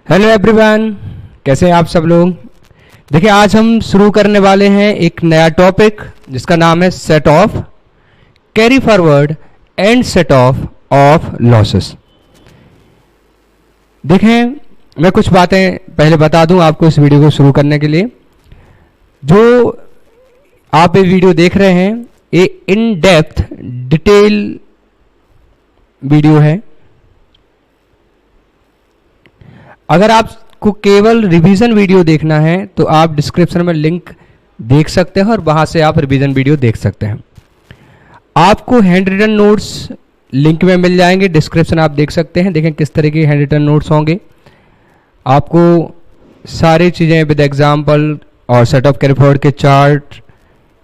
Hello everyone, कैसे हैं आप सब लोग। देखिए, आज हम शुरू करने वाले हैं एक नया टॉपिक जिसका नाम है set of carry forward and set of losses. देखें, मैं कुछ बातें पहले बता दूं आपको इस वीडियो को शुरू करने के लिए। जो आप ये वीडियो देख रहे हैं ये इन डेप्थ डिटेल वीडियो है। अगर आपको केवल रिवीजन वीडियो देखना है तो आप डिस्क्रिप्शन में लिंक देख सकते हैं और वहां से आप रिवीजन वीडियो देख सकते हैं। आपको हैंड रिटन नोट्स लिंक में मिल जाएंगे, डिस्क्रिप्शन आप देख सकते हैं। देखें किस तरह के हैंड रिटन नोट्स होंगे। आपको सारी चीज़ें विद एग्जाम्पल और सेट ऑफ कैरी फॉरवर्ड के चार्ट,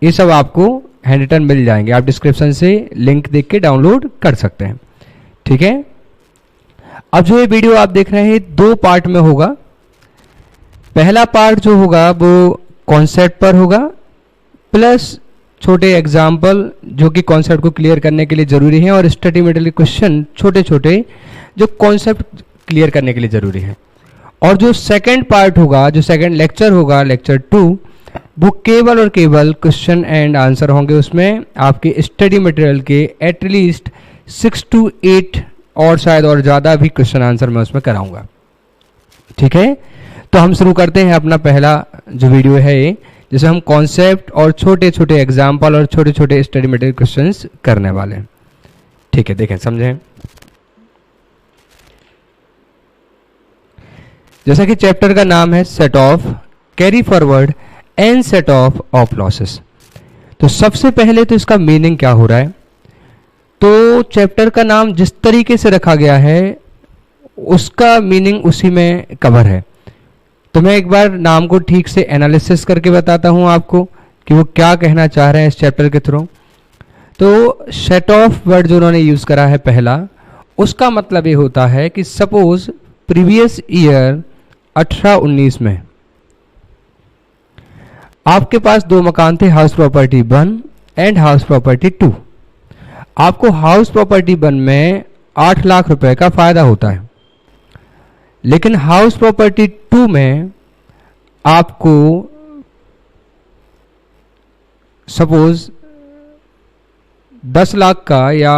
ये सब आपको हैंड रिटन मिल जाएंगे। आप डिस्क्रिप्शन से लिंक देख के डाउनलोड कर सकते हैं, ठीक है। अब जो ये वीडियो आप देख रहे हैं दो पार्ट में होगा। पहला पार्ट जो होगा वो कॉन्सेप्ट पर होगा, प्लस छोटे एग्जाम्पल जो कि कॉन्सेप्ट को क्लियर करने के लिए ज़रूरी है, और स्टडी मटेरियल क्वेश्चन छोटे छोटे जो कॉन्सेप्ट क्लियर करने के लिए ज़रूरी है। और जो सेकंड पार्ट होगा, जो सेकंड लेक्चर होगा, लेक्चर 2, वो केवल और केवल क्वेश्चन एंड आंसर होंगे। उसमें आपके स्टडी मटेरियल के एटलीस्ट 6 to 8 और शायद और ज़्यादा भी क्वेश्चन आंसर मैं उसमें कराऊंगा, ठीक है। तो हम शुरू करते हैं अपना पहला जो वीडियो है ये, जिसे हम कॉन्सेप्ट और छोटे छोटे एग्जाम्पल और छोटे छोटे स्टडी मटेरियल क्वेश्चंस करने वाले हैं, ठीक है। देखें, समझें। जैसा कि चैप्टर का नाम है set of carry forward and set of losses. तो सबसे पहले तो इसका मीनिंग क्या हो रहा है। तो चैप्टर का नाम जिस तरीके से रखा गया है उसका मीनिंग उसी में कवर है। तो मैं एक बार नाम को ठीक से एनालिसिस करके बताता हूं आपको कि वो क्या कहना चाह रहे हैं इस चैप्टर के थ्रू। तो सेट ऑफ वर्ड जो उन्होंने यूज करा है पहला, उसका मतलब ये होता है कि सपोज प्रीवियस ईयर 18-19 में आपके पास दो मकान थे, house property 1 and house property 2। आपको हाउस प्रॉपर्टी 1 में 8 लाख रुपए का फायदा होता है, लेकिन हाउस प्रॉपर्टी 2 में आपको सपोज 10 लाख का या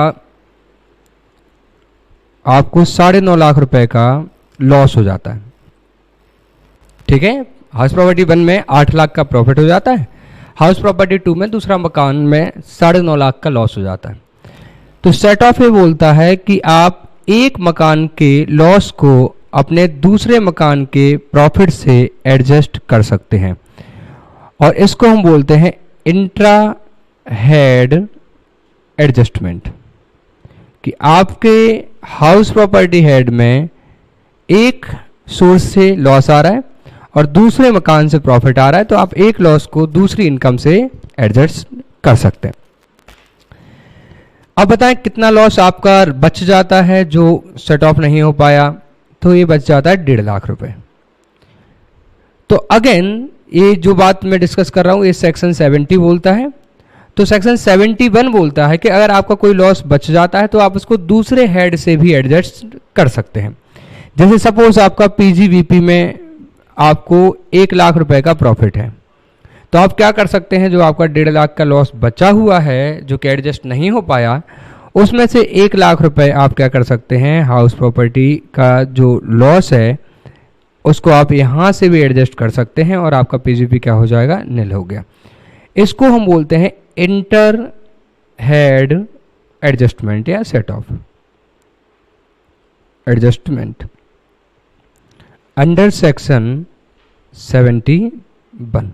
आपको 9.5 लाख रुपए का लॉस हो जाता है, ठीक है। हाउस प्रॉपर्टी 1 में 8 लाख का प्रॉफिट हो जाता है, हाउस प्रॉपर्टी 2 में दूसरा मकान में 9.5 लाख का लॉस हो जाता है। तो सेट ऑफ ये बोलता है कि आप एक मकान के लॉस को अपने दूसरे मकान के प्रॉफिट से एडजस्ट कर सकते हैं, और इसको हम बोलते हैं इंट्रा हेड एडजस्टमेंट। कि आपके हाउस प्रॉपर्टी हेड में एक सोर्स से लॉस आ रहा है और दूसरे मकान से प्रॉफिट आ रहा है, तो आप एक लॉस को दूसरी इनकम से एडजस्ट कर सकते हैं। अब बताएं कितना लॉस आपका बच जाता है जो सेट ऑफ नहीं हो पाया। तो ये बच जाता है 1.5 लाख रुपए। तो अगेन ये जो बात मैं डिस्कस कर रहा हूं ये सेक्शन 70 बोलता है। तो सेक्शन 71 बोलता है कि अगर आपका कोई लॉस बच जाता है तो आप उसको दूसरे हेड से भी एडजस्ट कर सकते हैं। जैसे सपोज आपका पीजीवीपी में आपको 1 लाख रुपए का प्रॉफिट है, तो आप क्या कर सकते हैं, जो आपका 1.5 लाख का लॉस बचा हुआ है जो कि एडजस्ट नहीं हो पाया, उसमें से 1 लाख रुपए आप क्या कर सकते हैं, हाउस प्रॉपर्टी का जो लॉस है उसको आप यहाँ से भी एडजस्ट कर सकते हैं और आपका पीजीपी क्या हो जाएगा, निल हो गया। इसको हम बोलते हैं इंटर हेड एडजस्टमेंट या set of adjustment under section 71।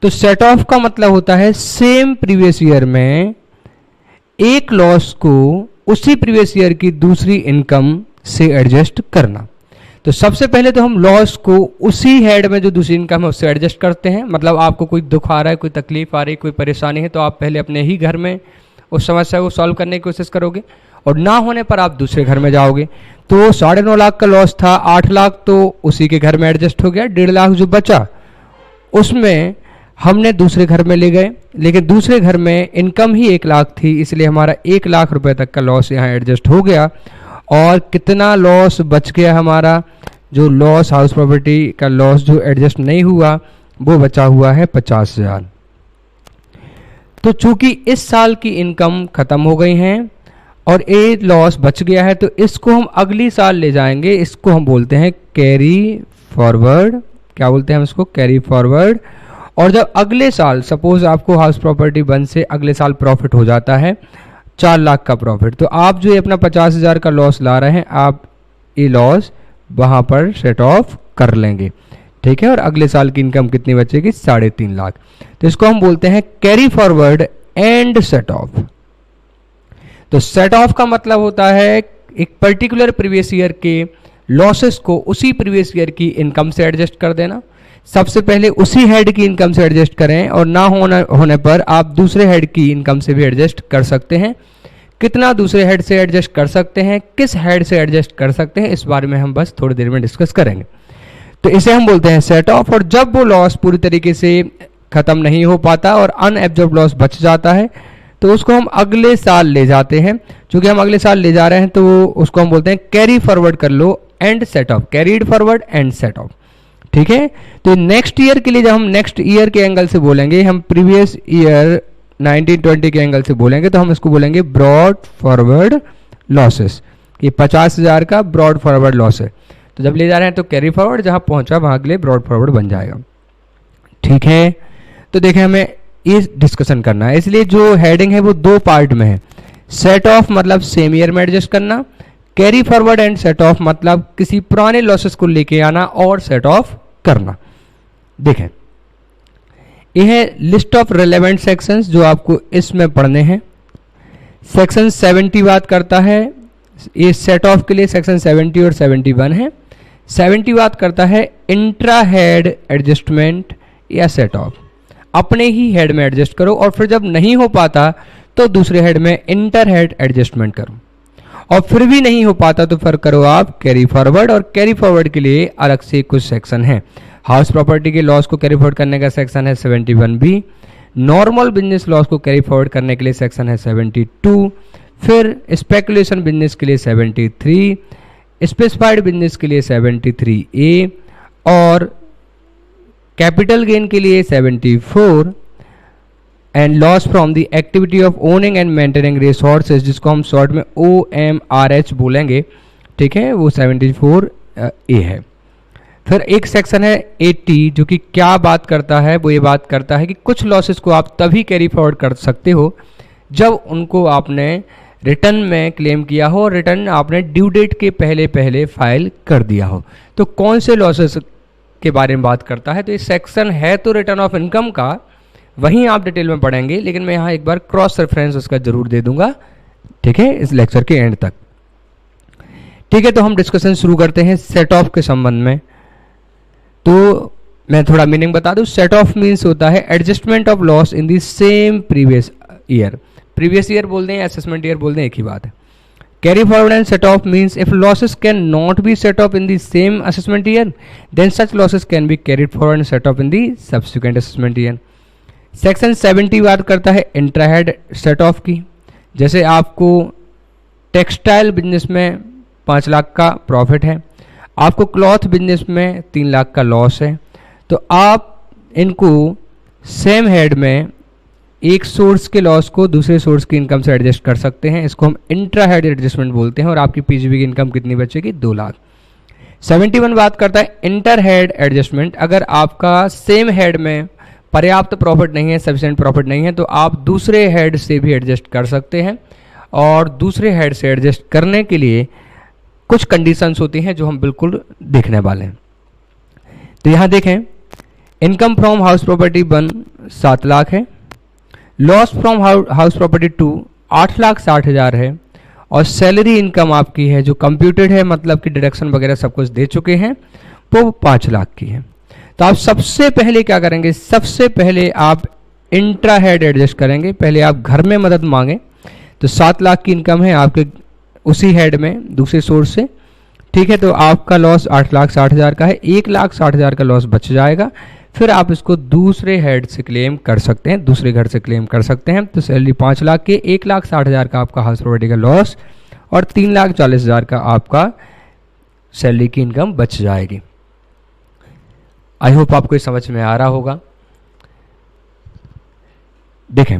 तो सेट ऑफ का मतलब होता है सेम प्रीवियस ईयर में एक लॉस को उसी प्रीवियस ईयर की दूसरी इनकम से एडजस्ट करना। तो सबसे पहले तो हम लॉस को उसी हेड में जो दूसरी इनकम है उससे एडजस्ट करते हैं। मतलब आपको कोई दुख आ रहा है, कोई तकलीफ आ रही है, कोई परेशानी है, तो आप पहले अपने ही घर में उस समस्या को सॉल्व करने की कोशिश करोगे, और ना होने पर आप दूसरे घर में जाओगे। तो 9.5 लाख का लॉस था, 8 लाख तो उसी के घर में एडजस्ट हो गया, 1.5 लाख जो बचा उसमें हमने दूसरे घर में ले गए, लेकिन दूसरे घर में इनकम ही 1 लाख थी, इसलिए हमारा 1 लाख रुपए तक का लॉस यहाँ एडजस्ट हो गया। और कितना लॉस बच गया हमारा, जो लॉस, हाउस प्रॉपर्टी का लॉस जो एडजस्ट नहीं हुआ वो बचा हुआ है 50,000। तो चूंकि इस साल की इनकम खत्म हो गई है और ये लॉस बच गया है, तो इसको हम अगली साल ले जाएंगे। इसको हम बोलते हैं कैरी फॉरवर्ड। क्या बोलते हैं हम इसको? Carry forward. और जब अगले साल सपोज आपको हाउस प्रॉपर्टी 1 से अगले साल प्रॉफिट हो जाता है 4 लाख का प्रॉफिट, तो आप जो अपना 50,000 का लॉस ला रहे हैं, आप ये लॉस वहां पर सेट ऑफ कर लेंगे, ठीक है। और अगले साल की इनकम कितनी बचेगी? 3.5 लाख। तो इसको हम बोलते हैं carry forward and set of. तो सेट ऑफ का मतलब होता है एक पर्टिकुलर प्रीवियस ईयर के लॉसेस को उसी प्रीवियस ईयर की इनकम से एडजस्ट कर देना। सबसे पहले उसी हेड की इनकम से एडजस्ट करें और ना होने पर आप दूसरे हेड की इनकम से भी एडजस्ट कर सकते हैं। कितना दूसरे हेड से एडजस्ट कर सकते हैं, किस हेड से एडजस्ट कर सकते हैं, इस बारे में हम बस थोड़ी देर में डिस्कस करेंगे। तो इसे हम बोलते हैं सेट ऑफ। और जब वो लॉस पूरी तरीके से खत्म नहीं हो पाता और अनएब्जॉर्ब लॉस बच जाता है, तो उसको हम अगले साल ले जाते हैं। क्योंकि हम अगले साल ले जा रहे हैं तो उसको हम बोलते हैं कैरी फॉरवर्ड कर लो and set off, carried forward and set off, ठीक है। तो नेक्स्ट ईयर के लिए जब हम नेक्स्ट ईयर के एंगल से बोलेंगे, हम प्रीवियस ईयर 1920 के एंगल से बोलेंगे, तो हम इसको बोलेंगे ब्रॉड फॉरवर्ड लॉसेस। ये 50,000 का ब्रॉड फॉरवर्ड लॉस है। तो जब ले जा रहे हैं तो कैरी फॉरवर्ड, जहां पहुंचा वहां के लिए ब्रॉड फॉरवर्ड बन जाएगा, ठीक है। तो देखें, हमें ये डिस्कशन करना है, इसलिए जो हेडिंग है वो 2 पार्ट में है। सेट ऑफ मतलब सेम ईयर में एडजस्ट करना, carry forward and set of मतलब किसी पुराने लॉसेस को लेके आना और सेट ऑफ करना। देखें, ये है लिस्ट ऑफ रिलेवेंट सेक्शंस जो आपको इसमें पढ़ने हैं। सेक्शन 70 बात करता है, ये सेट ऑफ के लिए सेक्शन 70 और 71 है। 70 बात करता है इंट्रा हेड एडजस्टमेंट या सेट ऑफ, अपने ही हेड में एडजस्ट करो और फिर जब नहीं हो पाता तो दूसरे हेड में इंटर हेड एडजस्टमेंट करो, और फिर भी नहीं हो पाता तो फिर करो आप कैरी फॉरवर्ड। और कैरी फॉरवर्ड के लिए अलग से कुछ सेक्शन है। हाउस प्रॉपर्टी के लॉस को कैरी फॉरवर्ड करने का सेक्शन है 71B। नॉर्मल बिजनेस लॉस को कैरी फॉरवर्ड करने के लिए सेक्शन है 72। फिर स्पेकुलेशन बिजनेस के लिए 73, स्पेसिफाइड बिजनेस के लिए 73A और कैपिटल गेन के लिए 74 and loss from the activity of owning and maintaining resources, जिसको हम शॉर्ट में OMRH बोलेंगे, ठीक है, वो 74A है। फिर एक सेक्शन है 80 जो कि क्या बात करता है? वो ये बात करता है कि कुछ लॉसेस को आप तभी कैरी फॉरवर्ड कर सकते हो जब उनको आपने रिटर्न में क्लेम किया हो और रिटर्न आपने ड्यू डेट के पहले पहले फाइल कर दिया हो। तो कौन से लॉसेस के बारे में बात करता है? तो ये सेक्शन है तो रिटर्न ऑफ इनकम का, वहीं आप डिटेल में पढ़ेंगे, लेकिन मैं यहाँ एक बार क्रॉस रेफरेंस उसका जरूर दे दूंगा, ठीक है, इस लेक्चर के एंड तक। ठीक है, तो हम डिस्कशन शुरू करते हैं सेट ऑफ के संबंध में। तो मैं थोड़ा मीनिंग बता दूं। सेट ऑफ मीन्स होता है adjustment of loss in the same previous year. Previous year बोल दें, असेसमेंट ईयर बोल दें, एक ही बात है। Carry forward and set off means if losses can not be set off in the same assessment year then such losses can be carried forward and set off in the subsequent assessment year. Section 70 बात करता है इंट्राहेड set of की। जैसे आपको textile business में 5 लाख का profit है, आपको क्लॉथ बिजनेस में 3 लाख का लॉस है, तो आप इनको सेम हेड में एक सोर्स के लॉस को दूसरे सोर्स की इनकम से एडजस्ट कर सकते हैं। इसको हम इंट्रा हेड एडजस्टमेंट बोलते हैं। और आपकी पीजीबी की इनकम कितनी बचेगी? 2 लाख। 71 बात करता है इंटर हेड एडजस्टमेंट। अगर आपका सेम हेड में पर्याप्त प्रॉफिट नहीं है, सफिशिएंट प्रॉफिट नहीं है, तो आप दूसरे हेड से भी एडजस्ट कर सकते हैं। और दूसरे हेड से एडजस्ट करने के लिए कुछ कंडीशंस होती हैं जो हम बिल्कुल देखने वाले हैं। तो यहाँ देखें, income from house property 1 7 lakh है, लॉस फ्रॉम हाउस प्रॉपर्टी 2 8,60,000 है, और सैलरी इनकम आपकी है जो कंप्यूटेड है, मतलब कि डिडक्शन वगैरह सब कुछ दे चुके हैं, वो 5 लाख की है। तो आप सबसे पहले क्या करेंगे? सबसे पहले आप इंट्रा हेड एडजस्ट करेंगे। पहले आप घर में मदद मांगे। तो 7 लाख की इनकम है आपके उसी हेड में दूसरे सोर्स से, ठीक है। तो आपका लॉस 8,60,000 का है, 1,60,000 का लॉस बच जाएगा। फिर आप इसको दूसरे हेड से क्लेम कर सकते हैं, दूसरे घर से क्लेम कर सकते हैं। तो सैलरी 5 लाख के, 1,60,000 का आपका हाउस प्रॉपर्टी का लॉस और 3,40,000 का आपका सैलरी की इनकम बच जाएगी। आई होप आपको ये समझ में आ रहा होगा। देखें,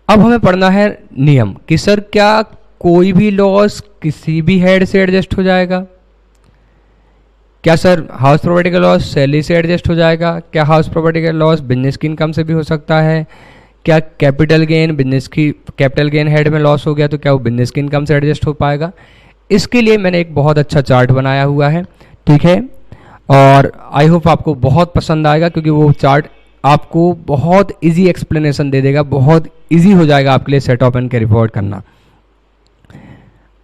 अब हमें पढ़ना है नियम कि सर क्या कोई भी लॉस किसी भी हेड से एडजस्ट हो जाएगा? क्या सर हाउस प्रॉपर्टी का लॉस सैलरी से एडजस्ट हो जाएगा? क्या हाउस प्रॉपर्टी का लॉस बिजनेस की इनकम से भी हो सकता है? क्या capital gain capital gain head में लॉस हो गया तो क्या वो बिजनेस की इनकम से एडजस्ट हो पाएगा? इसके लिए मैंने एक बहुत अच्छा चार्ट बनाया हुआ है, ठीक है, और आई होप आपको बहुत पसंद आएगा क्योंकि वो चार्ट आपको बहुत इजी एक्सप्लेनेशन दे देगा, बहुत इजी हो जाएगा आपके लिए set off and carry forward करना।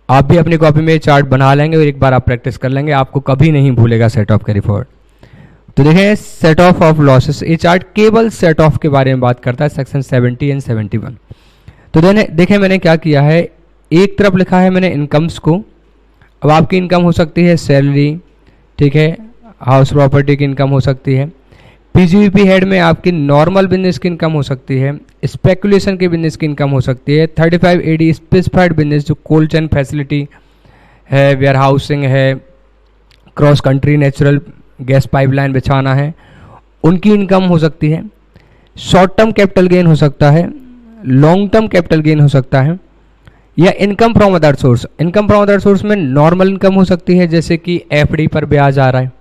आप भी अपनी कॉपी में चार्ट बना लेंगे और एक बार आप प्रैक्टिस कर लेंगे, आपको कभी नहीं भूलेगा सेट ऑफ कैरी फॉरवर्ड। तो देखें, सेट ऑफ लॉसेस, ये चार्ट केवल सेट ऑफ के बारे में बात करता है, सेक्शन 70 एंड 71। तो देखें मैंने क्या किया है, एक तरफ लिखा है मैंने इनकम्स को। अब आपकी इनकम हो सकती है सैलरी, ठीक है, हाउस प्रॉपर्टी की इनकम हो सकती है, पीजीवीपी हेड में आपकी नॉर्मल बिजनेस की इनकम हो सकती है, स्पेकुलेशन की बिजनेस की इनकम हो सकती है, 35 AD स्पेसिफाइड बिजनेस जो कोल्ड चेन फैसिलिटी है, वेयर हाउसिंग है, cross country natural gas pipeline बिछाना है, उनकी इनकम हो सकती है, शॉर्ट टर्म कैपिटल गेन हो सकता है, लॉन्ग टर्म कैपिटल गेन हो सकता है, या income from other source. Income from other source में नॉर्मल इनकम हो सकती है, जैसे कि एफडी पर ब्याज आ रहा है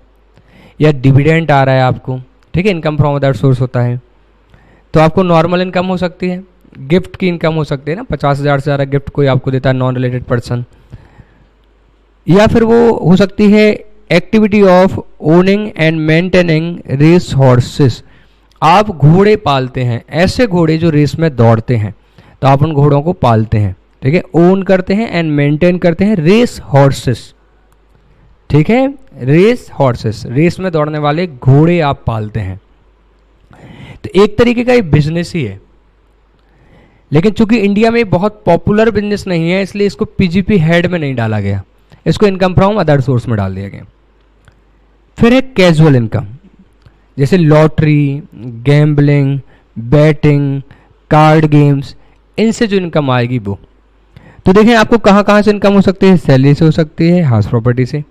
या डिविडेंड आ रहा है आपको, ठीक है, इनकम फ्रॉम अदर सोर्स होता है, तो आपको नॉर्मल इनकम हो सकती है। गिफ्ट की इनकम हो सकती है ना, 50,000 से ज़्यादा गिफ्ट कोई आपको देता है नॉन रिलेटेड पर्सन, या फिर वो हो सकती है activity of owning and maintaining race horses. आप घोड़े पालते हैं, ऐसे घोड़े जो रेस में दौड़ते हैं, तो आप उन घोड़ों को पालते हैं, ठीक है, ओन करते हैं एंड मेंटेन करते हैं रेस हॉर्सेस, ठीक है, रेस हॉर्सेस, रेस में दौड़ने वाले घोड़े आप पालते हैं। तो एक तरीके का ये बिजनेस ही है, लेकिन चूंकि इंडिया में बहुत पॉपुलर बिजनेस नहीं है इसलिए इसको पीजीपी हेड में नहीं डाला गया, इसको इनकम फ्रॉम अदर सोर्स में डाल दिया गया। फिर है कैजुअल इनकम, जैसे lottery, gambling, batting, card games, इनसे जो इनकम आएगी वो। तो देखें आपको कहाँ कहाँ से इनकम हो सकती है, सैलरी से हो सकती है, हाउस प्रॉपर्टी से,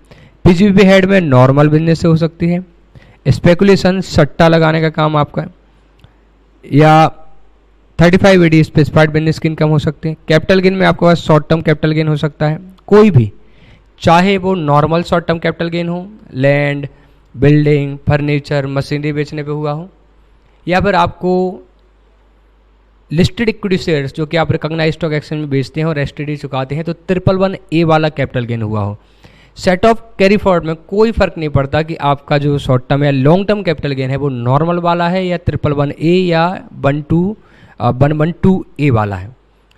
पीजीपी हेड में नॉर्मल बिजनेस से हो सकती है, स्पेकुलेशन सट्टा लगाने का काम आपका है, या 35 AD स्पेसिफाइड बिजनेस की इनकम हो सकती है। कैपिटल गेन में आपके पास शॉर्ट टर्म कैपिटल गेन हो सकता है, कोई भी, चाहे वो normal short term capital gain हो, लैंड, बिल्डिंग, फर्नीचर, मशीनरी बेचने पे हुआ हो, या फिर आपको लिस्टेड इक्विटी शेयर्स जो कि आप रिकॉग्नाइज स्टॉक एक्सचेंज में बेचते हैं और एसटीडी चुकाते हैं तो 111A वाला कैपिटल गेन हुआ हो। सेट ऑफ कैरी फॉरवर्ड में कोई फर्क नहीं पड़ता कि आपका जो शॉर्ट टर्म या लॉन्ग टर्म कैपिटल गेन है वो नॉर्मल वाला है या 111A या 112A वाला है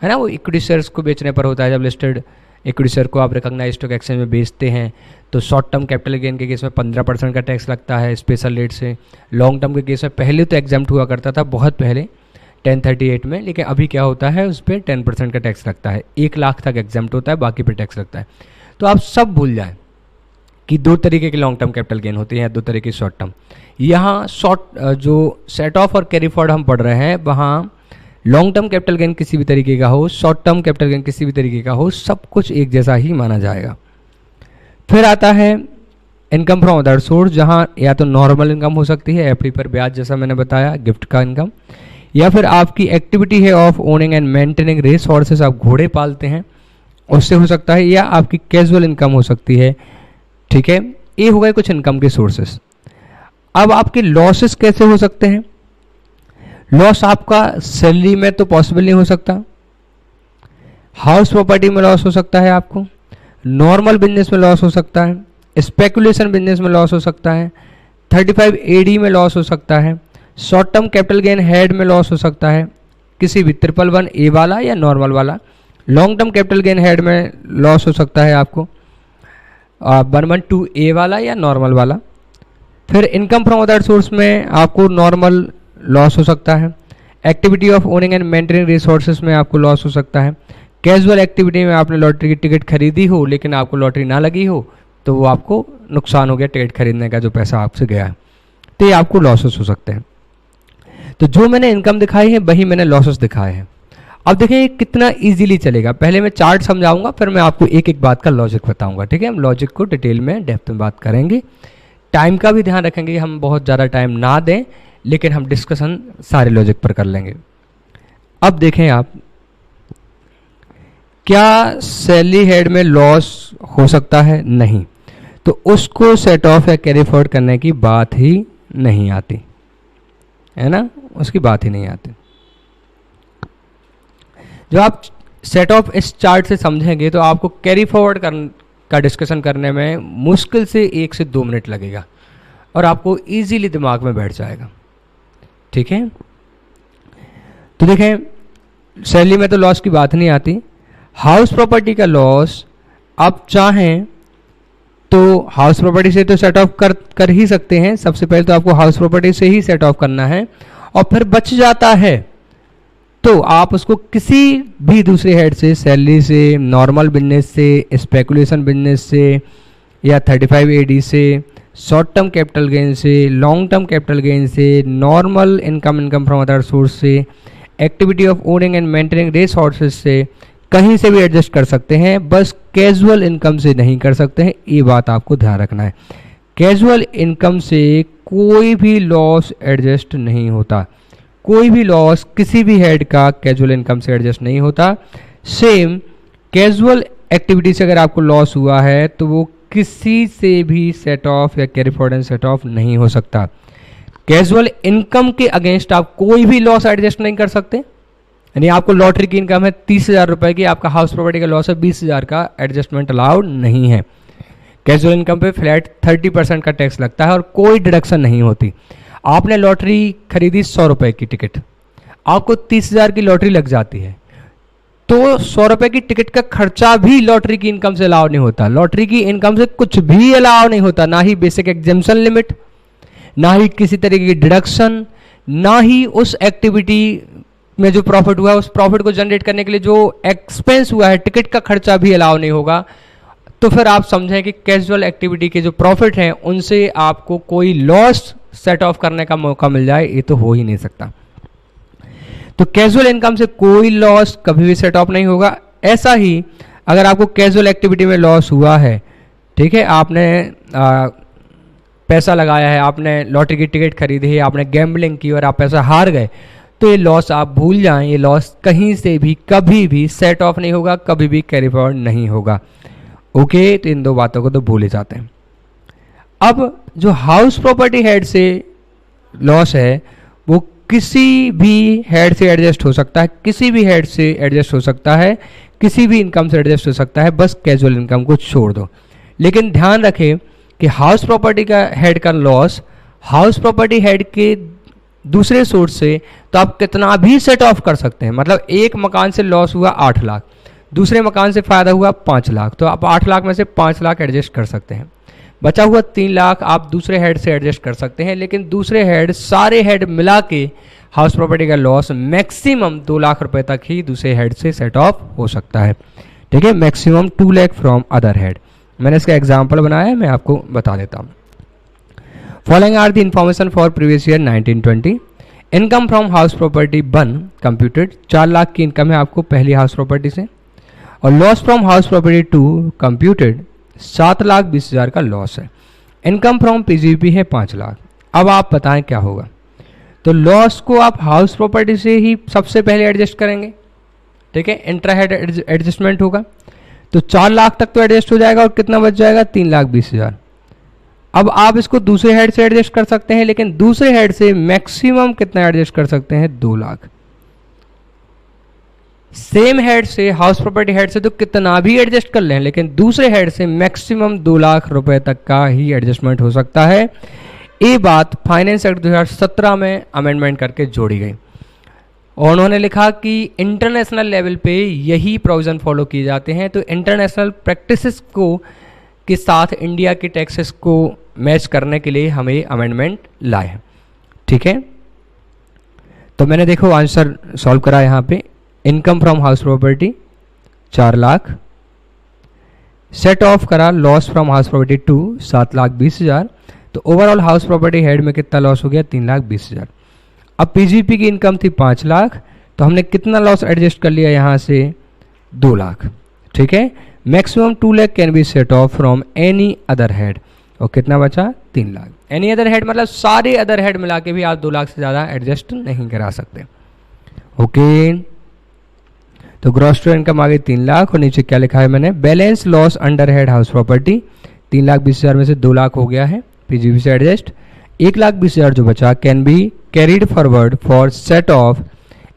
ना। वो इक्विटी शेयर्स को बेचने पर होता है, जब लिस्टेड इक्विटी शेयर को आप रिकॉग्नाइज स्टॉक एक्सचेंज में बेचते हैं तो शॉर्ट टर्म कैपिटल गेन के केस में 15% का टैक्स लगता है स्पेशल रेट से। लॉन्ग टर्म के केस में पहले तो एग्जाम्प्ट हुआ करता था बहुत पहले 1038 में, लेकिन अभी क्या होता है उस पर 10% का टैक्स लगता है, 1 लाख तक एग्जाम्प्ट होता है, बाकी पे टैक्स लगता है। तो आप सब भूल जाएं कि 2 तरीके की लॉन्ग टर्म कैपिटल गेन होती है, 2 तरीके की शॉर्ट टर्म। यहाँ जो set off or carry forward हम पढ़ रहे हैं वहाँ लॉन्ग टर्म कैपिटल गेन किसी भी तरीके का हो, शॉर्ट टर्म कैपिटल गेन किसी भी तरीके का हो, सब कुछ एक जैसा ही माना जाएगा। फिर आता है इनकम फ्रॉम अदर सोर्स, जहाँ या तो नॉर्मल इनकम हो सकती है एफडी पर ब्याज जैसा मैंने बताया, गिफ्ट का इनकम, या फिर आपकी एक्टिविटी है of owning and maintaining race horses, आप घोड़े पालते हैं उससे हो सकता है, या आपकी कैजुअल इनकम हो सकती है। ठीक है, ये हो गए कुछ इनकम के सोर्सेस। अब आपके लॉसेस कैसे हो सकते हैं? लॉस आपका सैलरी में तो पॉसिबल नहीं हो सकता, हाउस प्रॉपर्टी में लॉस हो सकता है, आपको नॉर्मल बिजनेस में लॉस हो सकता है, स्पेकुलेशन बिजनेस में लॉस हो सकता है, 35 AD में लॉस हो सकता है, short term capital gain head में लॉस हो सकता है, किसी भी 111A वाला या नॉर्मल वाला। Long term capital gain head में लॉस हो सकता है आपको 112A वाला या नॉर्मल वाला। फिर इनकम फ्रॉम अदर सोर्स में आपको नॉर्मल लॉस हो सकता है, activity of owning and maintaining resources में आपको लॉस हो सकता है, कैजुअल एक्टिविटी में आपने लॉटरी की टिकट खरीदी हो लेकिन आपको लॉटरी ना लगी हो तो वो आपको नुकसान हो गया टिकट खरीदने का जो पैसा आपसे गया है, तो ये आपको लॉसेस हो सकते हैं। तो जो मैंने इनकम दिखाई है वही मैंने लॉसेस दिखाए हैं। अब देखें ये कितना इजीली चलेगा। पहले मैं चार्ट समझाऊंगा, फिर मैं आपको एक एक बात का लॉजिक बताऊंगा, ठीक है। हम लॉजिक को डिटेल में डेप्थ में बात करेंगे। टाइम का भी ध्यान रखेंगे कि हम बहुत ज़्यादा टाइम ना दें, लेकिन हम डिस्कशन सारे लॉजिक पर कर लेंगे। अब देखें आप, क्या सैलरी हेड में लॉस हो सकता है? नहीं। तो उसको सेट ऑफ या कैरी फॉरवर्ड करने की बात ही नहीं आती, है ना, उसकी बात ही नहीं आती। जो आप सेट ऑफ इस चार्ट से समझेंगे तो आपको कैरी फॉरवर्ड का डिस्कशन करने में मुश्किल से 1 से 2 मिनट लगेगा और आपको इजीली दिमाग में बैठ जाएगा, ठीक है। तो देखें, सैलरी में तो लॉस की बात नहीं आती। हाउस प्रॉपर्टी का लॉस आप चाहें तो हाउस प्रॉपर्टी से तो सेट ऑफ कर ही सकते हैं। सबसे पहले तो आपको हाउस प्रॉपर्टी से ही सेट ऑफ करना है, और फिर बच जाता है तो आप उसको किसी भी दूसरे हेड से, सैलरी से, नॉर्मल बिजनेस से, स्पेकुलेशन बिजनेस से, या 35 AD से, शॉर्ट टर्म कैपिटल गेन से, लॉन्ग टर्म कैपिटल गेन से, normal income from other source से, activity of owning and maintaining resources से, कहीं से भी एडजस्ट कर सकते हैं। बस कैजुअल इनकम से नहीं कर सकते हैं, ये बात आपको ध्यान रखना है। कैजुअल इनकम से कोई भी लॉस एडजस्ट नहीं होता, कोई भी लॉस किसी भी हेड का कैजुअल इनकम से एडजस्ट नहीं होता। सेम कैजुअल एक्टिविटी से अगर आपको लॉस हुआ है तो वो किसी से भी सेट ऑफ या कैरी फॉरवर्ड सेट ऑफ नहीं हो सकता। कैजुअल इनकम के अगेंस्ट आप कोई भी लॉस एडजस्ट नहीं कर सकते। यानी आपको लॉटरी की इनकम है 30,000 रुपए की, आपका हाउस प्रॉपर्टी का लॉस है 20,000 का, एडजस्टमेंट अलाउड नहीं है। कैजुअल इनकम पे फ्लैट 30% का टैक्स लगता है और कोई डिडक्शन नहीं होती। आपने लॉटरी खरीदी 100 रुपए की टिकट, आपको 30,000 की लॉटरी लग जाती है, तो 100 रुपए की टिकट का खर्चा भी लॉटरी की इनकम से अलाउ नहीं होता। लॉटरी की इनकम से कुछ भी अलाउ नहीं होता, ना ही बेसिक एग्जेम्पशन लिमिट, ना ही किसी तरीके की डिडक्शन, ना ही उस एक्टिविटी में जो प्रॉफिट हुआ है उस प्रॉफिट को जनरेट करने के लिए जो एक्सपेंस हुआ है, टिकट का खर्चा भी अलाउ नहीं होगा। तो फिर आप समझें कि कैजुअल एक्टिविटी के जो प्रॉफिट हैं उनसे आपको कोई लॉस सेट ऑफ करने का मौका मिल जाए, ये तो हो ही नहीं सकता। तो कैजुअल इनकम से कोई लॉस कभी भी सेट ऑफ नहीं होगा। ऐसा ही अगर आपको कैजुअल एक्टिविटी में लॉस हुआ है, ठीक है, आपने पैसा लगाया है, आपने लॉटरी की टिकट खरीदी है, आपने गैम्बलिंग की और आप पैसा हार गए, तो ये लॉस आप भूल जाएं। ये लॉस कहीं से भी कभी भी सेट ऑफ नहीं होगा, कभी भी कैरी फॉरवर्ड नहीं होगा। ओके, तो इन दो बातों को तो भूल ही जाते हैं। अब जो हाउस प्रॉपर्टी हेड से लॉस है वो किसी भी हेड से एडजस्ट हो सकता है, किसी भी हेड से एडजस्ट हो सकता है, किसी भी इनकम से एडजस्ट हो सकता है, बस कैजुअल इनकम को छोड़ दो। लेकिन ध्यान रखें कि हाउस प्रॉपर्टी का हेड का लॉस हाउस प्रॉपर्टी हेड के दूसरे सोर्स से तो आप कितना भी सेट ऑफ कर सकते हैं। मतलब एक मकान से लॉस हुआ 8 लाख, दूसरे मकान से फायदा हुआ 5 लाख, तो आप 8 लाख में से 5 लाख एडजस्ट कर सकते हैं। बचा हुआ 3 लाख आप दूसरे हेड से एडजस्ट कर सकते हैं, लेकिन दूसरे हेड, सारे हेड मिला के हाउस प्रॉपर्टी का लॉस मैक्सिमम 2 लाख रुपए तक ही दूसरे हेड से सेट ऑफ हो सकता है, ठीक है। Maximum 2 lakh from other head. मैंने इसका एग्जाम्पल बनाया है, मैं आपको बता देता हूँ। Following are the information for previous year 1920। Income from house property 1 computed, 4 lakh की इनकम है आपको पहली हाउस प्रॉपर्टी से, और loss from house property 2 computed 7,20,000 का लॉस है। इनकम फ्रॉम पीजीपी है 5 लाख। अब आप बताएं क्या होगा। तो लॉस को आप हाउस प्रॉपर्टी से ही सबसे पहले एडजस्ट करेंगे, ठीक है, इंट्रा हेड एडजस्टमेंट होगा, तो 4 लाख तक तो एडजस्ट हो जाएगा और कितना बच जाएगा 3,20,000। अब आप इसको दूसरे हेड से एडजस्ट कर सकते हैं, लेकिन दूसरे हेड से मैक्सिमम कितना एडजस्ट कर सकते हैं 2 लाख। सेम हेड से, हाउस प्रॉपर्टी हेड से तो कितना भी एडजस्ट कर लें, लेकिन दूसरे हेड से मैक्सिमम 2 लाख रुपए तक का ही एडजस्टमेंट हो सकता है। ये बात फाइनेंस एक्ट 2017 में अमेंडमेंट करके जोड़ी गई और उन्होंने लिखा कि इंटरनेशनल लेवल पे यही प्रोविजन फॉलो किए जाते हैं। तो इंटरनेशनल प्रैक्टिसेस को के साथ इंडिया के टैक्सेस को मैच करने के लिए हमें अमेंडमेंट लाए, ठीक है। तो मैंने देखो आंसर सॉल्व करा यहाँ पे। Income from house property 4 lakh, set of करा लॉस फ्रॉम हाउस प्रॉपर्टी 2 7,20,000, तो ओवरऑल हाउस प्रॉपर्टी हेड में कितना लॉस हो गया 3,20,000। अब पीजीपी की इनकम थी 5 लाख, तो हमने कितना लॉस एडजस्ट कर लिया यहाँ से, 2 लाख। ठीक है, maximum 2 lakh can be set off from any other head, और कितना बचा, 3 लाख। एनी अदर हेड मतलब सारे अदर हेड मिला के भी आप 2 लाख से ज़्यादा एडजस्ट नहीं करा सकते। ओके, तो ग्रॉस टू इनकम आ गई 3 लाख, और नीचे क्या लिखा है मैंने, balance loss under head house property, 3,20,000 में से 2 लाख हो गया है पीजीबी से एडजस्ट। 1,20,000 जो बचा can be carried forward for set off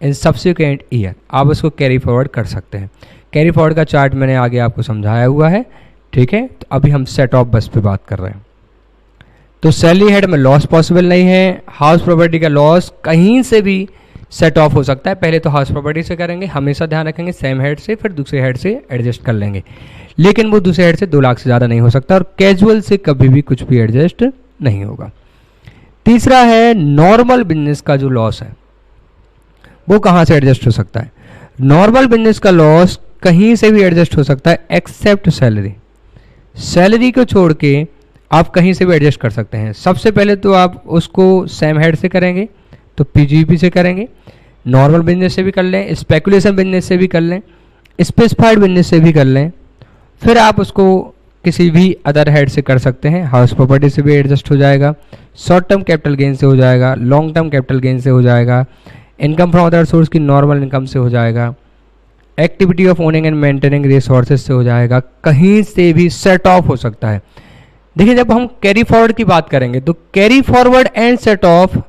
in subsequent year, आप उसको कैरी फॉरवर्ड कर सकते हैं। कैरी फॉरवर्ड का चार्ट मैंने आगे आपको समझाया हुआ है। ठीक है, तो अभी हम सेट ऑफ बस पे बात कर रहे हैं। तो सैलरी हेड में लॉस पॉसिबल नहीं है, हाउस प्रॉपर्टी का लॉस कहीं से भी सेट ऑफ हो सकता है। पहले तो हाउस प्रॉपर्टी से करेंगे, हमेशा ध्यान रखेंगे, सेम हेड से, फिर दूसरे हेड से एडजस्ट कर लेंगे, लेकिन वो दूसरे हेड से 2 लाख से ज़्यादा नहीं हो सकता, और कैजुअल से कभी भी कुछ भी एडजस्ट नहीं होगा। तीसरा है नॉर्मल बिजनेस का जो लॉस है वो कहाँ से एडजस्ट हो सकता है। नॉर्मल बिजनेस का लॉस कहीं से भी एडजस्ट हो सकता है एक्सेप्ट सैलरी। सैलरी को छोड़ के आप कहीं से भी एडजस्ट कर सकते हैं। सबसे पहले तो आप उसको सेम हेड से करेंगे, तो पीजीपी से करेंगे, नॉर्मल बिजनेस से भी कर लें, स्पेकुलेशन बिजनेस से भी कर लें, स्पेसिफाइड बिजनेस से भी कर लें, फिर आप उसको किसी भी अदर हेड से कर सकते हैं। हाउस प्रॉपर्टी से भी एडजस्ट हो जाएगा, शॉर्ट टर्म कैपिटल गेन से हो जाएगा, लॉन्ग टर्म कैपिटल गेन से हो जाएगा, इनकम फ्रॉम अदर सोर्स की नॉर्मल इनकम से हो जाएगा, activity of owning and maintaining resources से हो जाएगा, कहीं से भी सेट ऑफ हो सकता है। देखिए, जब हम कैरी फॉरवर्ड की बात करेंगे तो carry forward and set of,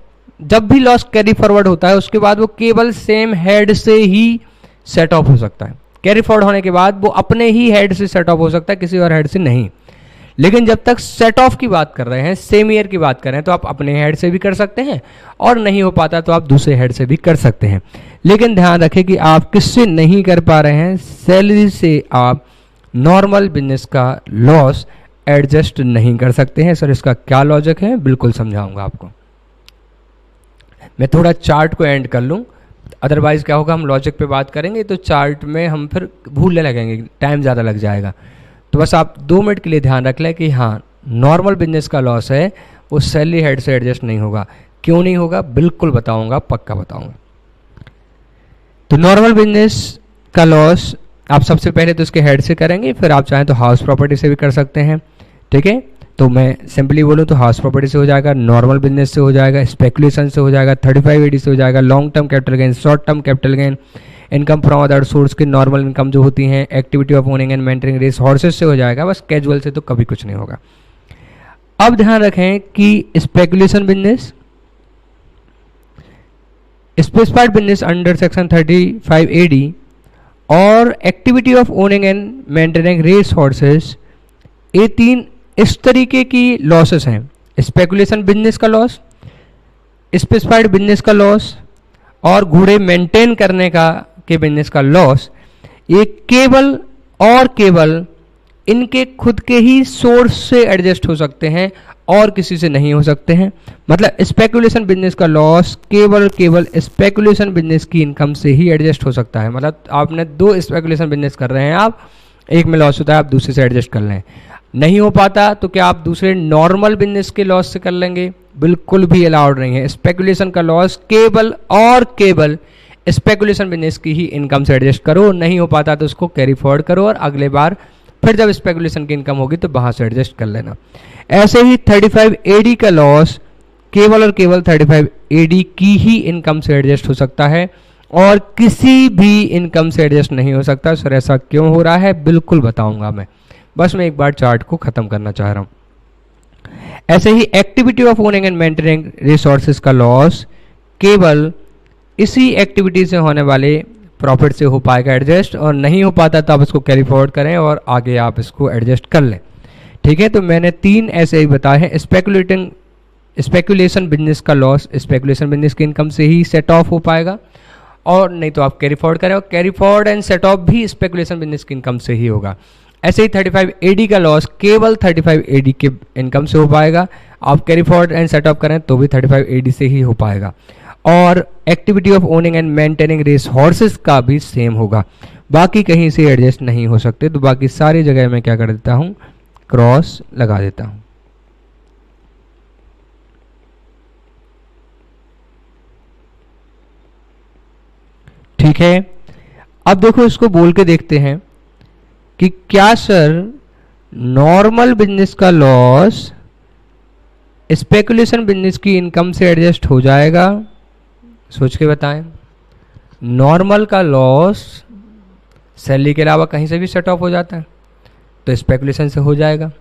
जब भी लॉस कैरी फॉरवर्ड होता है उसके बाद वो केवल सेम हेड से ही सेट ऑफ हो सकता है। कैरी फॉरवर्ड होने के बाद वो अपने ही हेड से सेट ऑफ हो सकता है, किसी और हेड से नहीं। लेकिन जब तक सेट ऑफ की बात कर रहे हैं, सेम ईयर की बात कर रहे हैं, तो आप अपने हेड से भी कर सकते हैं, और नहीं हो पाता तो आप दूसरे हेड से भी कर सकते हैं। लेकिन ध्यान रखें कि आप किससे नहीं कर पा रहे हैं, सैलरी से आप नॉर्मल बिजनेस का लॉस एडजस्ट नहीं कर सकते हैं। सर इसका क्या लॉजिक है, बिल्कुल समझाऊंगा आपको। मैं थोड़ा चार्ट को एंड कर लूँ, अदरवाइज क्या होगा, हम लॉजिक पे बात करेंगे तो चार्ट में हम फिर भूलने लगेंगे, टाइम ज़्यादा लग जाएगा। तो बस आप 2 मिनट के लिए ध्यान रख लें कि हाँ, नॉर्मल बिजनेस का लॉस है वो सैलरी हेड से एडजस्ट नहीं होगा। क्यों नहीं होगा, बिल्कुल बताऊंगा, पक्का बताऊंगा। तो नॉर्मल बिजनेस का लॉस आप सबसे पहले तो उसके हेड से करेंगे, फिर आप चाहें तो हाउस प्रॉपर्टी से भी कर सकते हैं। ठीक है, तो मैं सिंपली बोलूँ तो हाउस प्रॉपर्टी से हो जाएगा, नॉर्मल बिजनेस से हो जाएगा, स्पेकुलेशन से हो जाएगा, 3580 से हो जाएगा, long term capital gain, short term capital gain, income from other source की नॉर्मल इनकम जो होती हैं, activity of owning and maintaining resources से हो जाएगा। बस कैजुअल से तो कभी कुछ नहीं होगा। अब ध्यान रखें कि speculation business, specified business under section 3580 और activity of owning and maintaining resources, ये 3 इस तरीके की लॉसेस हैं। स्पेकुलेशन बिजनेस का लॉस, स्पेसिफाइड बिजनेस का लॉस और घोड़े मेंटेन करने का के बिजनेस का लॉस, ये केवल और केवल इनके खुद के ही सोर्स से एडजस्ट हो सकते हैं और किसी से नहीं हो सकते हैं। मतलब स्पेकुलेशन बिजनेस का लॉस केवल स्पेकुलेशन बिजनेस की इनकम से ही एडजस्ट हो सकता है। मतलब आपने 2 स्पेकुलेशन बिजनेस कर रहे हैं आप, एक में लॉस होता है, आप दूसरे से एडजस्ट कर लें। नहीं हो पाता तो क्या आप दूसरे नॉर्मल बिजनेस के लॉस से कर लेंगे, बिल्कुल भी अलाउड नहीं है। स्पेकुलेशन का लॉस केवल और केवल स्पेकुलेशन बिजनेस की ही इनकम से एडजस्ट करो, नहीं हो पाता तो उसको कैरी फॉरवर्ड करो और अगले बार फिर जब स्पेकुलेशन की इनकम होगी तो वहां से एडजस्ट कर लेना। ऐसे ही 3580 का लॉस केवल और केवल 3580 की ही इनकम से एडजस्ट हो सकता है और किसी भी इनकम से एडजस्ट नहीं हो सकता। सर ऐसा क्यों हो रहा है, बिल्कुल बताऊंगा मैं, बस मैं एक बार चार्ट को खत्म करना चाह रहा हूं। ऐसे ही activity of owning and maintaining resources का लॉस केवल इसी एक्टिविटी से होने वाले प्रॉफिट से हो पाएगा एडजस्ट, और नहीं हो पाता तो आप इसको कैरी फॉरवर्ड करें और आगे आप इसको एडजस्ट कर लें। ठीक है, तो मैंने 3 ऐसे ही बताए हैं। स्पेकुलेशन बिजनेस का लॉस स्पेकुलेशन बिजनेस की इनकम से ही सेट ऑफ हो पाएगा, और नहीं तो आप कैरी फॉरवर्ड करें, और carry forward and set of भी स्पेकुलेशन बिजनेस की इनकम से ही होगा। ऐसे ही 3580 का लॉस केवल 3580 के इनकम से हो पाएगा, आप carry forward and set of करें तो भी 3580 से ही हो पाएगा। और activity of owning and maintaining resources का भी सेम होगा, बाकी कहीं से एडजस्ट नहीं हो सकते। तो बाकी सारी जगह मैं क्या कर देता हूँ, क्रॉस लगा देता हूँ। ठीक है, अब देखो इसको बोल के देखते हैं कि क्या सर नॉर्मल बिजनेस का लॉस स्पेकुलेशन बिजनेस की इनकम से एडजस्ट हो जाएगा? सोच के बताएं। नॉर्मल का लॉस सैलरी के अलावा कहीं से भी सेट ऑफ हो जाता है, तो स्पेकुलेशन से हो जाएगा।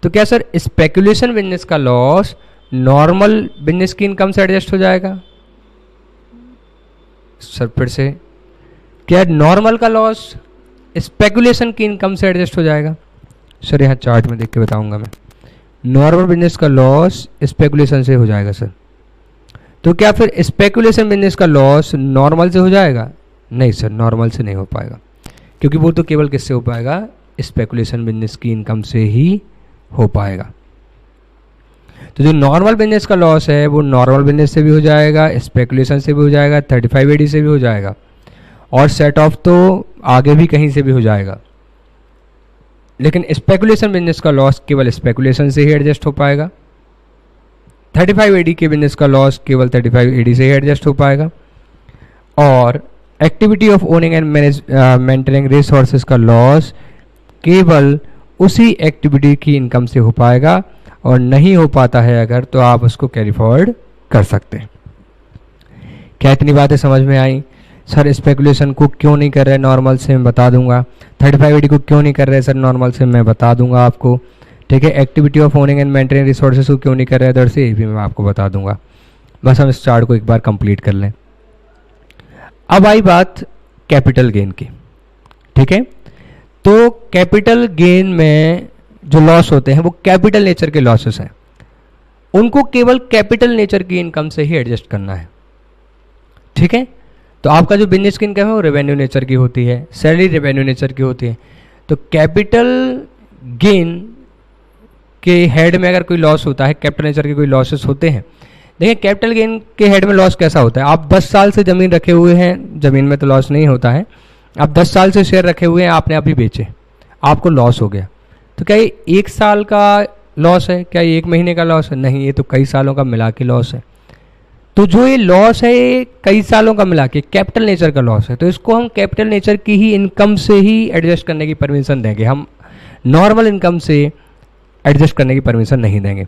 तो क्या सर स्पेकुलेशन बिजनेस का लॉस नॉर्मल बिजनेस की इनकम से एडजस्ट हो जाएगा? सर फिर से, क्या नॉर्मल का लॉस स्पेकुलेशन की इनकम से एडजस्ट हो जाएगा? सर यहाँ चार्ट में देख के बताऊंगा मैं। नॉर्मल बिजनेस का लॉस स्पेकुलेशन से हो जाएगा सर। तो क्या फिर स्पेकुलेशन बिजनेस का लॉस नॉर्मल से हो जाएगा? नहीं सर, नॉर्मल से नहीं हो पाएगा, क्योंकि वो तो केवल किससे हो पाएगा? स्पेकुलेशन बिजनेस की इनकम से ही हो पाएगा। तो जो नॉर्मल बिजनेस का लॉस है वो नॉर्मल बिजनेस से भी हो जाएगा, स्पेकुलेशन से भी हो जाएगा, 35AD से भी हो जाएगा, और सेट ऑफ तो आगे भी कहीं से भी हो जाएगा। लेकिन स्पेकुलेशन बिजनेस का लॉस केवल स्पेकुलेशन से ही एडजस्ट हो पाएगा। 35AD के बिजनेस का लॉस केवल 35AD से ही एडजस्ट हो पाएगा। और activity of owning and maintaining resources का लॉस केवल उसी एक्टिविटी की इनकम से हो पाएगा, और नहीं हो पाता है अगर तो आप उसको कैरी फॉरवर्ड कर सकते हैं। क्या इतनी बातें समझ में आई? सर स्पेकुलेशन को क्यों नहीं कर रहे नॉर्मल से, मैं बता दूंगा। 35AD को क्यों नहीं कर रहे सर नॉर्मल से, मैं बता दूंगा आपको। ठीक है, activity of owning and maintaining resources को क्यों नहीं कर रहे इधर से, ये भी मैं आपको बता दूंगा। बस हम इस चार्ट को एक बार कंप्लीट कर लें। अब आई बात कैपिटल गेन की। ठीक है, तो कैपिटल गेन में जो लॉस होते हैं वो कैपिटल नेचर के लॉसेस हैं, उनको केवल कैपिटल नेचर की इनकम से ही एडजस्ट करना है। ठीक है, तो आपका जो बिजनेस की इनकम है वो रेवेन्यू नेचर की होती है, सैलरी रेवेन्यू नेचर की होती है। तो कैपिटल गेन के हेड में अगर कोई लॉस होता है, कैपिटल नेचर के कोई लॉसेस होते हैं। देखिए कैपिटल गेन के हेड में लॉस कैसा होता है? आप 10 साल से ज़मीन रखे हुए हैं, ज़मीन में तो लॉस नहीं होता है। आप 10 साल से शेयर रखे हुए हैं, आपने अभी बेचे, आपको लॉस हो गया। तो क्या ये 1 साल का लॉस है? क्या ये 1 महीने का लॉस है? नहीं, ये तो कई सालों का मिला के लॉस है। तो जो ये लॉस है ये कई सालों का मिला के कैपिटल नेचर का लॉस है, तो इसको हम कैपिटल नेचर की ही इनकम से ही एडजस्ट करने की परमिशन देंगे, हम नॉर्मल इनकम से एडजस्ट करने की परमिशन नहीं देंगे।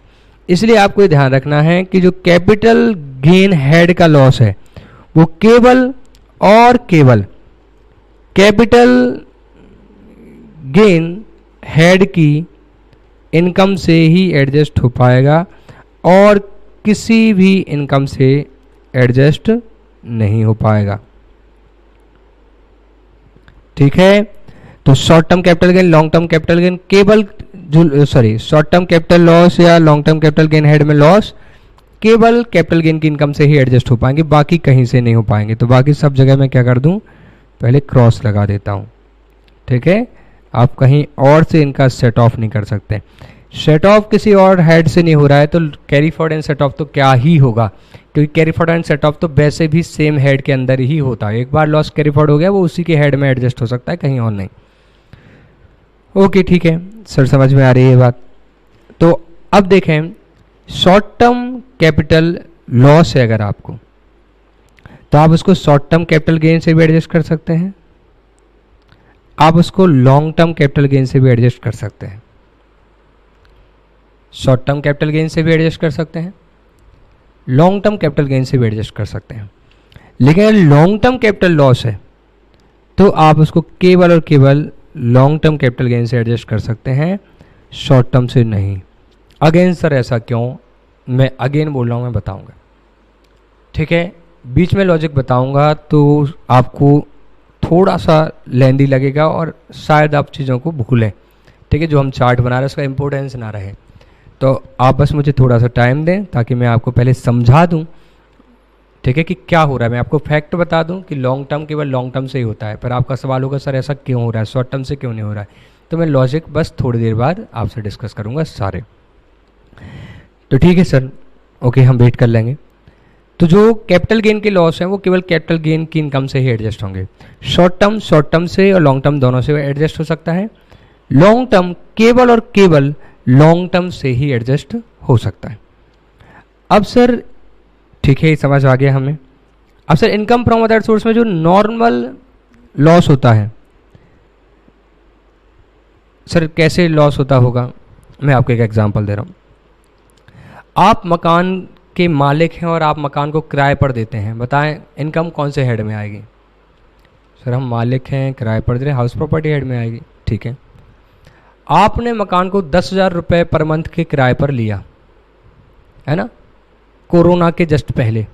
इसलिए आपको ये ध्यान रखना है कि जो कैपिटल गेन हेड का लॉस है वो केवल और केवल कैपिटल गेन हेड की इनकम से ही एडजस्ट हो पाएगा, और किसी भी इनकम से एडजस्ट नहीं हो पाएगा। ठीक है, तो short term capital gain, long term capital gain केवल शॉर्ट टर्म कैपिटल लॉस या long term capital gain head में लॉस केवल कैपिटल गेन की इनकम से ही एडजस्ट हो पाएंगे, बाकी कहीं से नहीं हो पाएंगे। तो बाकी सब जगह मैं क्या कर दूं, पहले क्रॉस लगा देता हूं। ठीक है, आप कहीं और से इनका सेट ऑफ नहीं कर सकते। सेट ऑफ किसी और हेड से नहीं हो रहा है तो carry forward and set of तो क्या ही होगा, क्योंकि carry forward and set of तो वैसे भी सेम हेड के अंदर ही होता है। एक बार लॉस कैरी फॉरवर्ड हो गया वो उसी के हेड में एडजस्ट हो सकता है, कहीं और नहीं। ओके ठीक है सर, समझ में आ रही है बात। तो अब देखें, शॉर्ट टर्म कैपिटल लॉस है अगर आपको, तो आप उसको शॉर्ट टर्म कैपिटल गेन से भी एडजस्ट कर सकते हैं, आप उसको लॉन्ग टर्म कैपिटल गेन से भी एडजस्ट कर सकते हैं। शॉर्ट टर्म कैपिटल गेन से भी एडजस्ट कर सकते हैं, लॉन्ग टर्म कैपिटल गेन से भी एडजस्ट कर सकते हैं। लेकिन अगर लॉन्ग टर्म कैपिटल लॉस है तो आप उसको केवल और केवल लॉन्ग टर्म कैपिटल गेन से एडजस्ट कर सकते हैं, शॉर्ट टर्म से नहीं। अगेन सर ऐसा क्यों, मैं अगेन बोल रहा हूँ, मैं बताऊँगा। ठीक है, बीच में लॉजिक बताऊँगा तो आपको थोड़ा सा लेंदी लगेगा और शायद आप चीज़ों को भूलें। ठीक है, जो हम चार्ट बना रहे हैं उसका इम्पोर्टेंस ना रहे, तो आप बस मुझे थोड़ा सा टाइम दें ताकि मैं आपको पहले समझा दूं। ठीक है, कि क्या हो रहा है। मैं आपको फैक्ट बता दूं कि लॉन्ग टर्म केवल लॉन्ग टर्म से ही होता है, पर आपका सवाल होगा सर ऐसा क्यों हो रहा है, शॉर्ट टर्म से क्यों नहीं हो रहा है। तो मैं लॉजिक बस थोड़ी देर बाद आपसे डिस्कस करूँगा सारे। तो ठीक है सर, ओके, हम वेट कर लेंगे। तो जो कैपिटल गेन के लॉस हैं वो केवल कैपिटल गेन की इनकम से ही एडजस्ट होंगे। शॉर्ट टर्म से और लॉन्ग टर्म दोनों से एडजस्ट हो सकता है, लॉन्ग टर्म केवल और केवल लॉन्ग टर्म से ही एडजस्ट हो सकता है। अब सर ठीक है, समझ आ गया हमें। अब sir income from other source में जो नॉर्मल लॉस होता है, सर कैसे लॉस होता होगा, मैं आपको एक एग्जांपल दे रहा हूँ। आप मकान के मालिक हैं और आप मकान को किराए पर देते हैं, बताएं इनकम कौन से हेड में आएगी? सर हम मालिक हैं, किराए पर दे रहे हैं, हाउस प्रॉपर्टी हेड में आएगी। ठीक है, आपने मकान को 10,000 रुपये पर मंथ के किराए पर लिया है ना, कोरोना के जस्ट पहले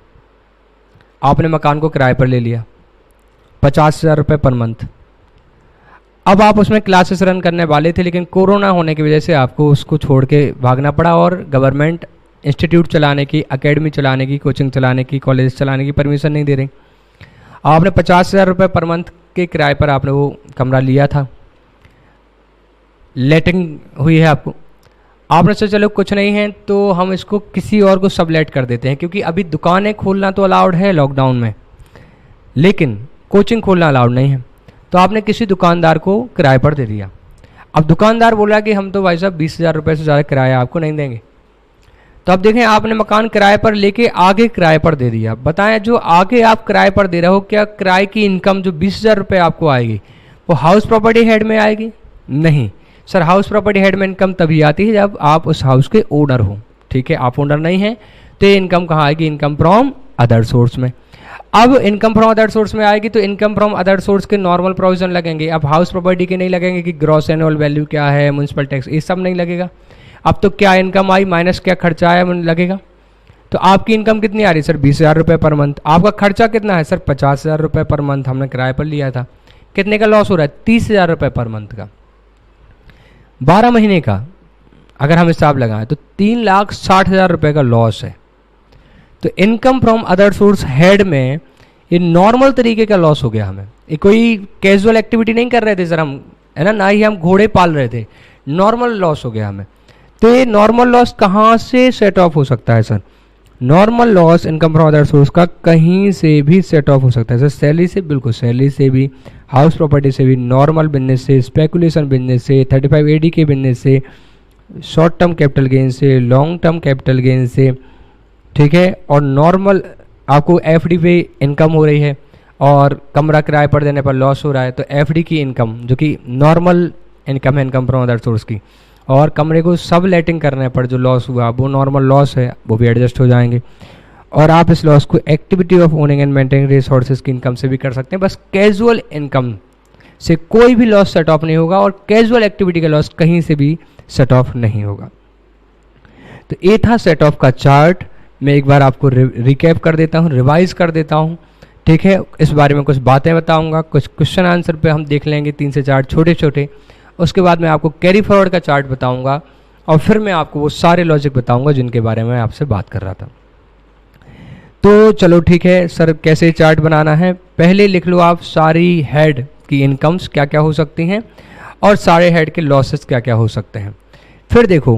आपने मकान को किराए पर ले लिया 50,000 रुपये पर मंथ। अब आप उसमें क्लासेस रन करने वाले थे, लेकिन कोरोना होने की वजह से आपको उसको छोड़ के भागना पड़ा और गवर्नमेंट इंस्टीट्यूट चलाने की, एकेडमी चलाने की, कोचिंग चलाने की, कॉलेज चलाने की परमिशन नहीं दे रही। आपने 50,000 रुपये पर मंथ के किराए पर आपने वो कमरा लिया था, लेटिंग हुई है आपको। आपने सोचा चलो कुछ नहीं है तो हम इसको किसी और को सबलेट कर देते हैं, क्योंकि अभी दुकानें खोलना तो अलाउड है लॉकडाउन में, लेकिन कोचिंग खोलना अलाउड नहीं है। तो आपने किसी दुकानदार को किराए पर दे दिया। अब दुकानदार बोला कि हम तो भाई साहब 20,000 रुपये से ज़्यादा किराया आपको नहीं देंगे। तो अब देखें, आपने मकान किराए पर लेके आगे किराए पर दे दिया। बताएं जो आगे आप किराए पर दे रहे हो, क्या किराए की इनकम जो 20,000 रुपये आपको आएगी वो हाउस प्रॉपर्टी हेड में आएगी? नहीं सर, हाउस प्रॉपर्टी हेड में इनकम तभी आती है जब आप उस हाउस के ओनर हो। ठीक है, आप ओनर नहीं हैं तो ये इनकम कहाँ आएगी? इनकम फ्रॉम अदर सोर्स में। अब इनकम फ्रॉम अदर सोर्स में आएगी तो इनकम फ्रॉम अदर सोर्स के नॉर्मल प्रोविजन लगेंगे। अब हाउस प्रॉपर्टी के नहीं लगेंगे कि ग्रॉस एनुअल वैल्यू क्या है, म्युनिसिपल टैक्स, ये सब नहीं लगेगा। अब तो क्या इनकम आई माइनस क्या खर्चा आया लगेगा। तो आपकी इनकम कितनी आ रही है सर? 20,000 रुपये पर मंथ। आपका खर्चा कितना है सर? 50,000 रुपये पर मंथ हमने किराए पर लिया था। कितने का लॉस हो रहा है? 30,000 रुपये पर मंथ का। 12 महीने का अगर हम हिसाब लगाएं तो 3,60,000 रुपये का लॉस है। तो income from other source head में ये नॉर्मल तरीके का लॉस हो गया हमें। ये कोई कैजुअल एक्टिविटी नहीं कर रहे थे सर हम, है ना ही हम घोड़े पाल रहे थे, नॉर्मल लॉस हो गया हमें। तो ये नॉर्मल लॉस कहाँ से सेट ऑफ हो सकता है sir? Normal loss income from other source का कहीं से भी सेट ऑफ हो सकता है सर। सैलरी से, बिल्कुल सैलरी से भी, हाउस प्रॉपर्टी से भी, नॉर्मल बिजनेस से, स्पेकुलेशन बिजनेस से, 35 AD के बिजनेस से, शॉर्ट टर्म कैपिटल गेन से, लॉन्ग टर्म कैपिटल गेन से। ठीक है, और नॉर्मल आपको FD पे इनकम हो रही है और कमरा किराए पर देने पर लॉस हो रहा है, तो FD की इनकम जो कि नॉर्मल इनकम है इनकम फ्रॉम अदर सोर्स की, और कमरे को सब लेटिंग करने पर जो लॉस हुआ वो नॉर्मल लॉस है, वो भी एडजस्ट हो जाएंगे। और आप इस लॉस को activity of owning and maintaining resources की इनकम से भी कर सकते हैं। बस कैजुअल इनकम से कोई भी लॉस सेट ऑफ नहीं होगा और कैजुअल एक्टिविटी का लॉस कहीं से भी सेट ऑफ नहीं होगा। तो ये था सेट ऑफ का चार्ट। मैं एक बार आपको रिकैप कर देता हूँ, रिवाइज कर देता हूँ। ठीक है, इस बारे में कुछ बातें बताऊंगा, कुछ क्वेश्चन आंसर पे हम देख लेंगे 3 से 4 छोटे छोटे। उसके बाद मैं आपको कैरी फॉरवर्ड का चार्ट बताऊंगा और फिर मैं आपको वो सारे लॉजिक बताऊंगा जिनके बारे में आपसे बात कर रहा था। तो चलो ठीक है सर, कैसे चार्ट बनाना है? पहले लिख लो आप सारी हेड की इनकम्स क्या क्या हो सकती हैं और सारे हेड के लॉसेस क्या क्या हो सकते हैं। फिर देखो,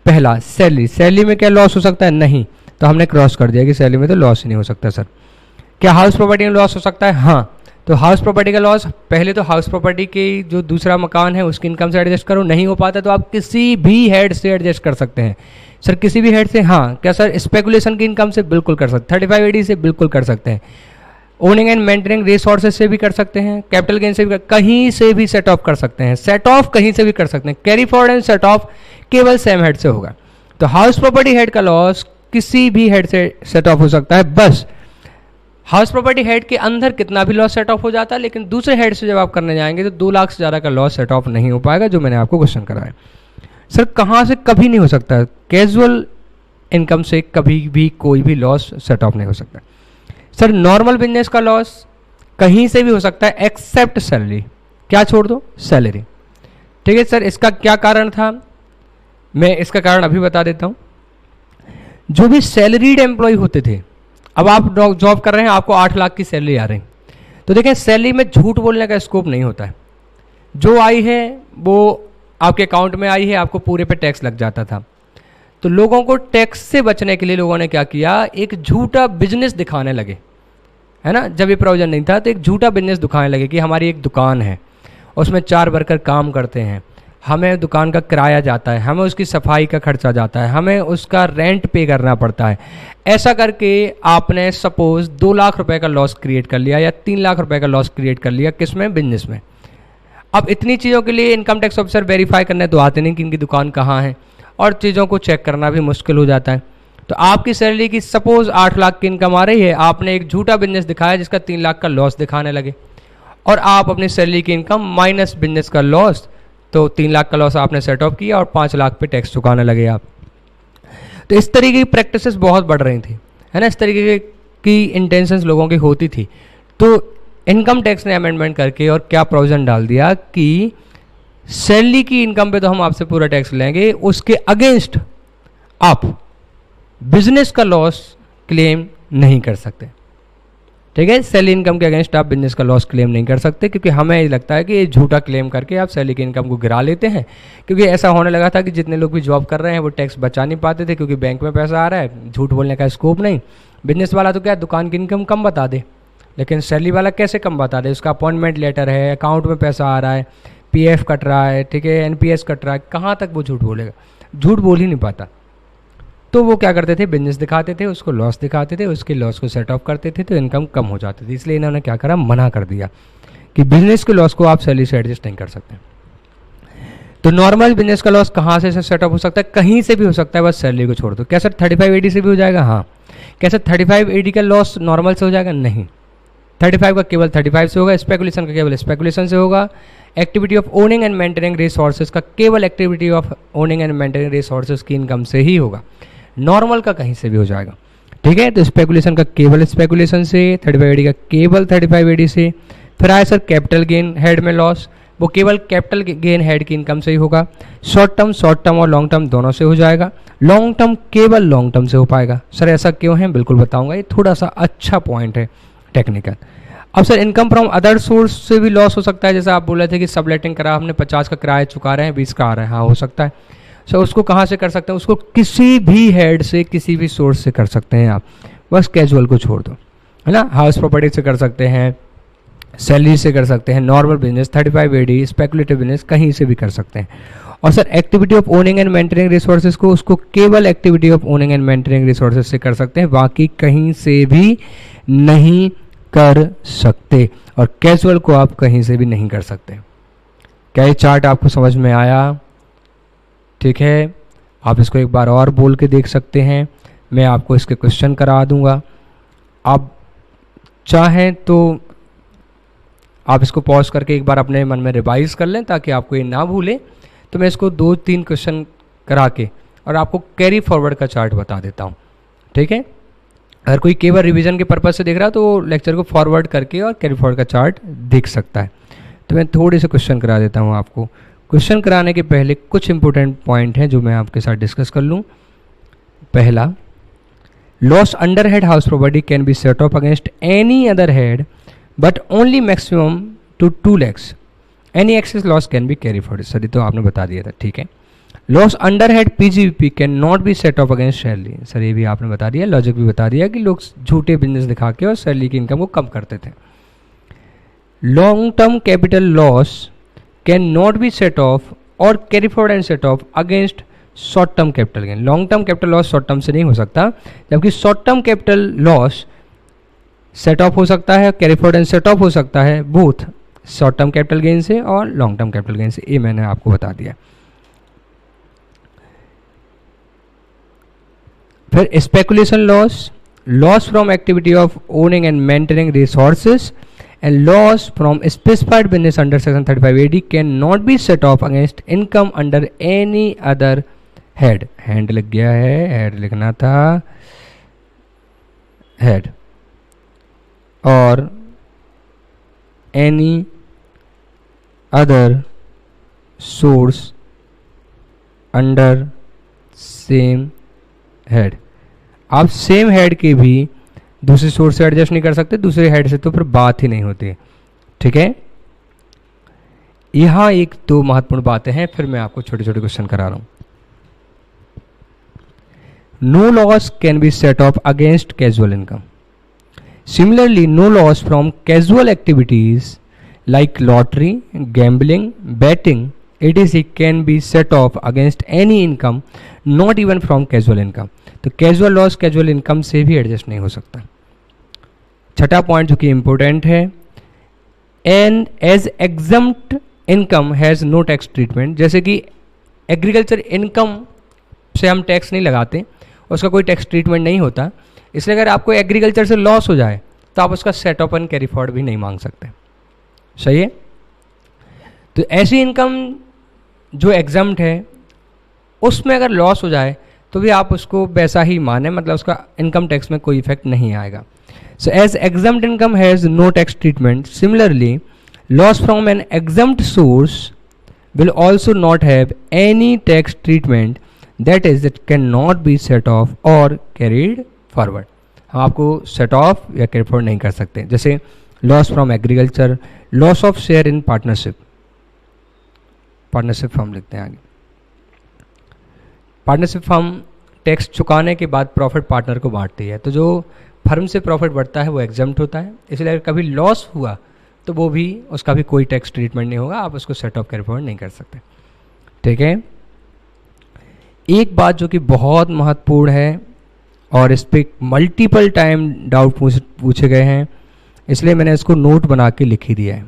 पहला सैलरी, सैलरी में क्या लॉस हो सकता है? नहीं, तो हमने क्रॉस कर दिया कि सैलरी में तो लॉस ही नहीं हो सकता सर। क्या हाउस प्रॉपर्टी में लॉस हो सकता है? हाँ, तो हाउस प्रॉपर्टी का लॉस पहले तो हाउस प्रॉपर्टी के जो दूसरा मकान है उसकी इनकम से एडजस्ट करो, नहीं हो पाता तो आप किसी भी हेड से एडजस्ट कर सकते हैं। सर किसी भी हेड से? हाँ। क्या सर स्पेकुलेशन की इनकम से? बिल्कुल कर सकते हैं। 35 AD से बिल्कुल कर सकते हैं। ओनिंग एंड मेंटेनिंग रिसोर्सेज से भी कर सकते हैं, कैपिटल गेन से भी कहीं से भी सेट ऑफ कर सकते हैं। सेट ऑफ कहीं से भी कर सकते हैं। Carry forward and set of केवल सेम हेड से होगा। तो हाउस प्रॉपर्टी हेड का लॉस किसी भी हेड से सेट ऑफ हो सकता है। बस हाउस प्रॉपर्टी हेड के अंदर कितना भी लॉस सेट ऑफ हो जाता है, लेकिन दूसरे हेड से जब आप करने जाएंगे तो 2 लाख से ज़्यादा का लॉस सेट ऑफ नहीं हो पाएगा, जो मैंने आपको क्वेश्चन कराया। सर कहाँ से कभी नहीं हो सकता? कैजुअल इनकम से कभी भी कोई भी लॉस सेट ऑफ नहीं हो सकता। सर नॉर्मल बिजनेस का लॉस कहीं से भी हो सकता है एक्सेप्ट सैलरी। क्या छोड़ दो? सैलरी। ठीक है सर, इसका क्या कारण था? मैं इसका कारण अभी बता देता हूँ। जो भी सैलरीड एम्प्लॉय होते थे, अब आप जॉब कर रहे हैं, आपको 8 लाख की सैलरी आ रही, तो देखें सैलरी में झूठ बोलने का स्कोप नहीं होता है। जो आई है वो आपके अकाउंट में आई है, आपको पूरे पे टैक्स लग जाता था। तो लोगों को टैक्स से बचने के लिए लोगों ने क्या किया? एक झूठा बिजनेस दिखाने लगे, है ना। जब ये प्रोविजन नहीं था तो एक झूठा बिजनेस दिखाने लगे कि हमारी एक दुकान है, उसमें 4 वर्कर काम करते हैं, हमें दुकान का किराया जाता है, हमें उसकी सफाई का खर्चा जाता है, हमें उसका रेंट पे करना पड़ता है। ऐसा करके आपने सपोज 2 लाख रुपए का लॉस क्रिएट कर लिया या 3 लाख रुपए का लॉस क्रिएट कर लिया, किस में? बिजनेस में। अब इतनी चीज़ों के लिए इनकम टैक्स ऑफिसर वेरीफाई करने तो आते नहीं कि इनकी दुकान कहाँ है, और चीज़ों को चेक करना भी मुश्किल हो जाता है। तो आपकी सैलरी की सपोज 8 लाख की इनकम आ रही है, आपने एक झूठा बिजनेस दिखाया जिसका 3 लाख का लॉस दिखाने लगे, और आप अपनी सैलरी की इनकम माइनस बिजनेस का लॉस, तो 3 लाख का लॉस आपने सेट ऑफ किया और 5 लाख पे टैक्स चुकाने लगे आप। तो इस तरीके की प्रैक्टिसेस बहुत बढ़ रही थी, है ना, इस तरीके की इंटेंशंस लोगों की होती थी। तो इनकम टैक्स ने अमेंडमेंट करके और क्या प्रोविजन डाल दिया कि सैलरी की इनकम पे तो हम आपसे पूरा टैक्स लेंगे, उसके अगेंस्ट आप बिजनेस का लॉस क्लेम नहीं कर सकते। ठीक है, सैलरी इनकम के अगेंस्ट आप बिजनेस का लॉस क्लेम नहीं कर सकते, क्योंकि हमें ये लगता है कि ये झूठा क्लेम करके आप सैलरी की इनकम को गिरा लेते हैं। क्योंकि ऐसा होने लगा था कि जितने लोग भी जॉब कर रहे हैं वो टैक्स बचा नहीं पाते थे, क्योंकि बैंक में पैसा आ रहा है, झूठ बोलने का स्कोप नहीं। बिजनेस वाला तो क्या, दुकान की इनकम कम बता दे, लेकिन सैलरी वाला कैसे कम बता दे? उसका अपॉइंटमेंट लेटर है, अकाउंट में पैसा आ रहा है, पीएफ कट रहा है, ठीक है, एनपीएस कट रहा है, कहाँ तक वो झूठ बोलेगा? झूठ बोल ही नहीं पाता। तो वो क्या करते थे, बिजनेस दिखाते थे, उसको लॉस दिखाते थे, उसके लॉस को सेट ऑफ करते थे, तो इनकम कम हो जाती थी। इसलिए इन्होंने क्या करा, मना कर दिया कि बिजनेस के लॉस को आप सैलरी से एडजस्ट नहीं कर सकते। तो नॉर्मल बिजनेस का लॉस कहाँ से सेट ऑफ हो सकता है? कहीं से भी हो सकता है, बस सैलरी को छोड़ दो। क्या सर 3580 से भी हो जाएगा? हाँ। क्या सर 3580 का लॉस नॉर्मल से हो जाएगा? नहीं, 35 का केवल 35 से होगा, स्पेकुलेशन का केवल स्पेकुलेशन से होगा, activity of owning and maintaining resources का केवल activity of owning and maintaining resources की इनकम से ही होगा। नॉर्मल का कहीं से भी हो जाएगा। ठीक है, तो स्पेकुलेशन का केवल स्पेकुलेशन से, 3580 का केवल 3580 से। फिर आए सर कैपिटल गेन हेड में लॉस, वो केवल कैपिटल गेन हेड की इनकम से ही होगा। शॉर्ट टर्म और लॉन्ग टर्म दोनों से हो जाएगा। लॉन्ग टर्म केवल लॉन्ग टर्म से हो पाएगा। सर ऐसा क्यों है? बिल्कुल बताऊंगा, ये थोड़ा सा अच्छा पॉइंट है टेक्निकल। अब sir income from other source से भी लॉस हो सकता है, जैसे आप बोल रहे थे कि सबलेटिंग करा, हमने 50 का किराया चुका रहे हैं, 20 का आ रहा है। हाँ, हो सकता है। सो उसको कहाँ से कर सकते हैं? उसको किसी भी हेड से, किसी भी सोर्स से कर सकते हैं आप, बस कैजुअल को छोड़ दो, है ना। हाउस प्रॉपर्टी से कर सकते हैं, सैलरी से कर सकते हैं, नॉर्मल बिजनेस 3580, स्पेकुलेटिव बिजनेस कहीं से भी कर सकते हैं। और sir activity of owning and maintaining resources को, उसको केवल activity of owning and maintaining resources से कर सकते हैं, बाकी कहीं से भी नहीं कर सकते। और कैजुअल को आप कहीं से भी नहीं कर सकते। क्या ये चार्ट आपको समझ में आया? ठीक है, आप इसको एक बार और बोल के देख सकते हैं, मैं आपको इसके क्वेश्चन करा दूंगा। आप चाहें तो आप इसको पॉज करके एक बार अपने मन में रिवाइज कर लें, ताकि आपको ये ना भूलें। तो मैं इसको 2-3 क्वेश्चन करा के और आपको कैरी फॉरवर्ड का चार्ट बता देता हूँ। ठीक है, अगर कोई केवल रिवीजन के पर्पज़ से देख रहा है तो लेक्चर को फॉरवर्ड करके और कैरी फॉरवर्ड का चार्ट देख सकता है। तो मैं थोड़े से क्वेश्चन करा देता हूँ आपको। क्वेश्चन कराने के पहले कुछ इंपॉर्टेंट पॉइंट हैं जो मैं आपके साथ डिस्कस कर लूँ। पहला, loss under head house property can be set off against any other head but only maximum to 2 lakhs। Any excess loss can be carry forward. Sir ये तो आपने बता दिया था। ठीक है, loss under head PGBP can not be set off against salary. Sir ये भी आपने बता दिया, लॉजिक भी बता दिया कि लोग झूठे बिजनेस दिखा के और सैलरी की इनकम को कम करते थे। Long term capital loss can not be set off or carry forward and set off against short term capital gain. Long term capital loss short term से नहीं हो सकता, जबकि short term capital loss set off हो सकता है, carry forward and set off हो सकता है, both short term capital gain से और लॉन्ग टर्म कैपिटल गेन से। ये मैंने आपको बता दिया। फिर speculation loss, loss from activity of owning and maintaining resources and loss from specified business under section 3580 can not be set off against income under any other head। Hand लग गया है, हेड लिखना था, हेड और any other source under same head। आप same head के भी दूसरे सोर्स से एडजस्ट नहीं कर सकते, दूसरे हेड से तो फिर बात ही नहीं होती। ठीक है, यहां एक दो महत्वपूर्ण बातें हैं, फिर मैं आपको छोटे छोटे क्वेश्चन करा रहा हूं। No loss can be set off against casual income. Similarly no loss from casual activities like lottery, gambling, betting ATC can be set off against any income not even from casual income. तो casual loss casual income से भी adjust नहीं हो सकता। छठा point जो कि important है, and as exempt income has no tax treatment. जैसे कि एग्रीकल्चर इनकम से हम टैक्स नहीं लगाते, उसका कोई टैक्स ट्रीटमेंट नहीं होता, इसलिए अगर आपको एग्रीकल्चर से लॉस हो जाए तो आप उसका set off and carry forward भी नहीं मांग सकते। सही है। तो ऐसी इनकम जो एग्जम्प्ट है उसमें अगर लॉस हो जाए तो भी आप उसको वैसा ही माने, मतलब उसका इनकम टैक्स में कोई इफेक्ट नहीं आएगा। So as exempt income has no tax treatment, similarly loss from an exempt source will also not have any tax treatment, that is it cannot be set off or carried forward। हम आपको set off या carry forward नहीं कर सकते। जैसे loss from agriculture, loss of share in partnership, partnership firm लिखते हैं आगे। पार्टनरशिप फर्म टैक्स चुकाने के बाद प्रॉफिट पार्टनर को बांटती है, तो जो फर्म से प्रॉफिट बढ़ता है वो एग्जम्प्ट होता है, इसलिए अगर कभी लॉस हुआ तो वो भी, उसका भी कोई टैक्स ट्रीटमेंट नहीं होगा, आप उसको सेट ऑफ कैरी फॉरवर्ड नहीं कर सकते। ठीक है। एक बात जो कि बहुत महत्वपूर्ण है और इस पर मल्टीपल टाइम डाउट पूछे गए हैं, इसलिए मैंने इसको नोट बना के लिख ही दिया है।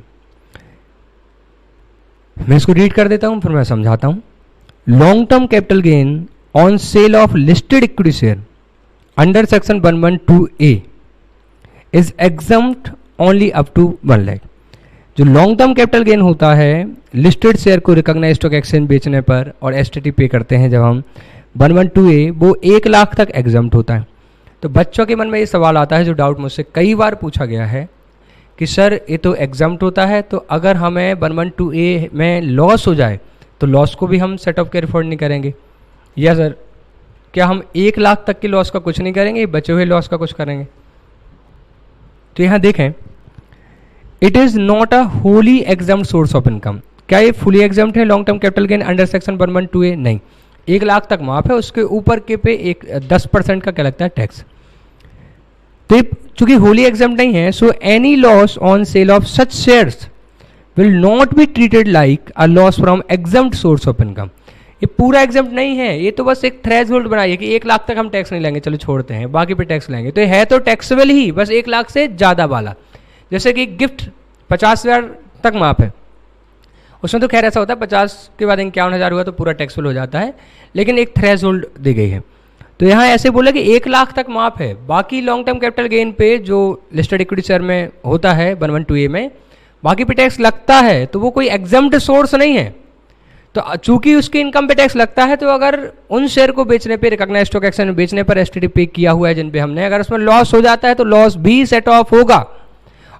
मैं इसको रीड कर देता हूं फिर मैं समझाता हूं। Long term capital gain on sale of listed equity share under section 112A is exempt only up to 1 lakh. जो लॉन्ग टर्म कैपिटल गेन होता है लिस्टेड शेयर को रिकॉग्नाइज्ड स्टॉक एक्सचेंज बेचने पर और एसटीटी पे करते हैं जब हम 112A, वो 1 लाख तक एग्जम्प्ट होता है। तो बच्चों के मन में ये सवाल आता है, जो डाउट मुझसे कई बार पूछा गया है कि सर ये तो एग्जम्प्ट होता है, तो अगर हमें 112A में लॉस हो जाए तो लॉस को भी हम सेट ऑफ कैरी फॉरवर्ड नहीं करेंगे, या सर क्या हम 1 लाख तक के लॉस का कुछ नहीं करेंगे, बचे हुए लॉस का कुछ करेंगे? तो यहाँ देखें, it is not a Holi exempt source of income. क्या ये फुली एग्जम्प्ट है long term capital gain under section 112A? नहीं, 1 लाख तक माफ है, उसके ऊपर के पे 10% का क्या लगता है टैक्स। तो चूंकि होली एग्जम्प्ट नहीं है, so any loss on sale of such shares will not be treated like a loss from exempt source of income. ये पूरा एग्जम्प्ट नहीं है, ये तो बस एक थ्रेशोल्ड बनाइए कि 1 लाख तक हम टैक्स नहीं लेंगे, चलो छोड़ते हैं, बाकी पे टैक्स लेंगे। तो ये है तो टैक्सेबल ही, बस 1 लाख से ज़्यादा वाला। जैसे कि गिफ्ट 50,000 तक माफ है, उसमें तो खैर ऐसा होता है 50 के बाद 51,000 हुआ तो पूरा टैक्सेबल हो जाता है, लेकिन एक थ्रेशोल्ड दी गई है। तो यहाँ ऐसे बोला कि 1 लाख तक माफ है, बाकी लॉन्ग टर्म कैपिटल गेन पे जो लिस्टेड इक्विटी शेयर में होता है 112A में, बाकी पे टैक्स लगता है, तो वो कोई एग्जम्प्ट सोर्स नहीं है। तो चूंकि उसकी इनकम पे टैक्स लगता है, तो अगर उन शेयर को बेचने पे, रिकॉग्नाइज्ड स्टॉक एक्सचेंज में बेचने पर एसटीटी पे किया हुआ है जिन पे हमने, अगर उसमें लॉस हो जाता है तो लॉस भी सेट ऑफ होगा।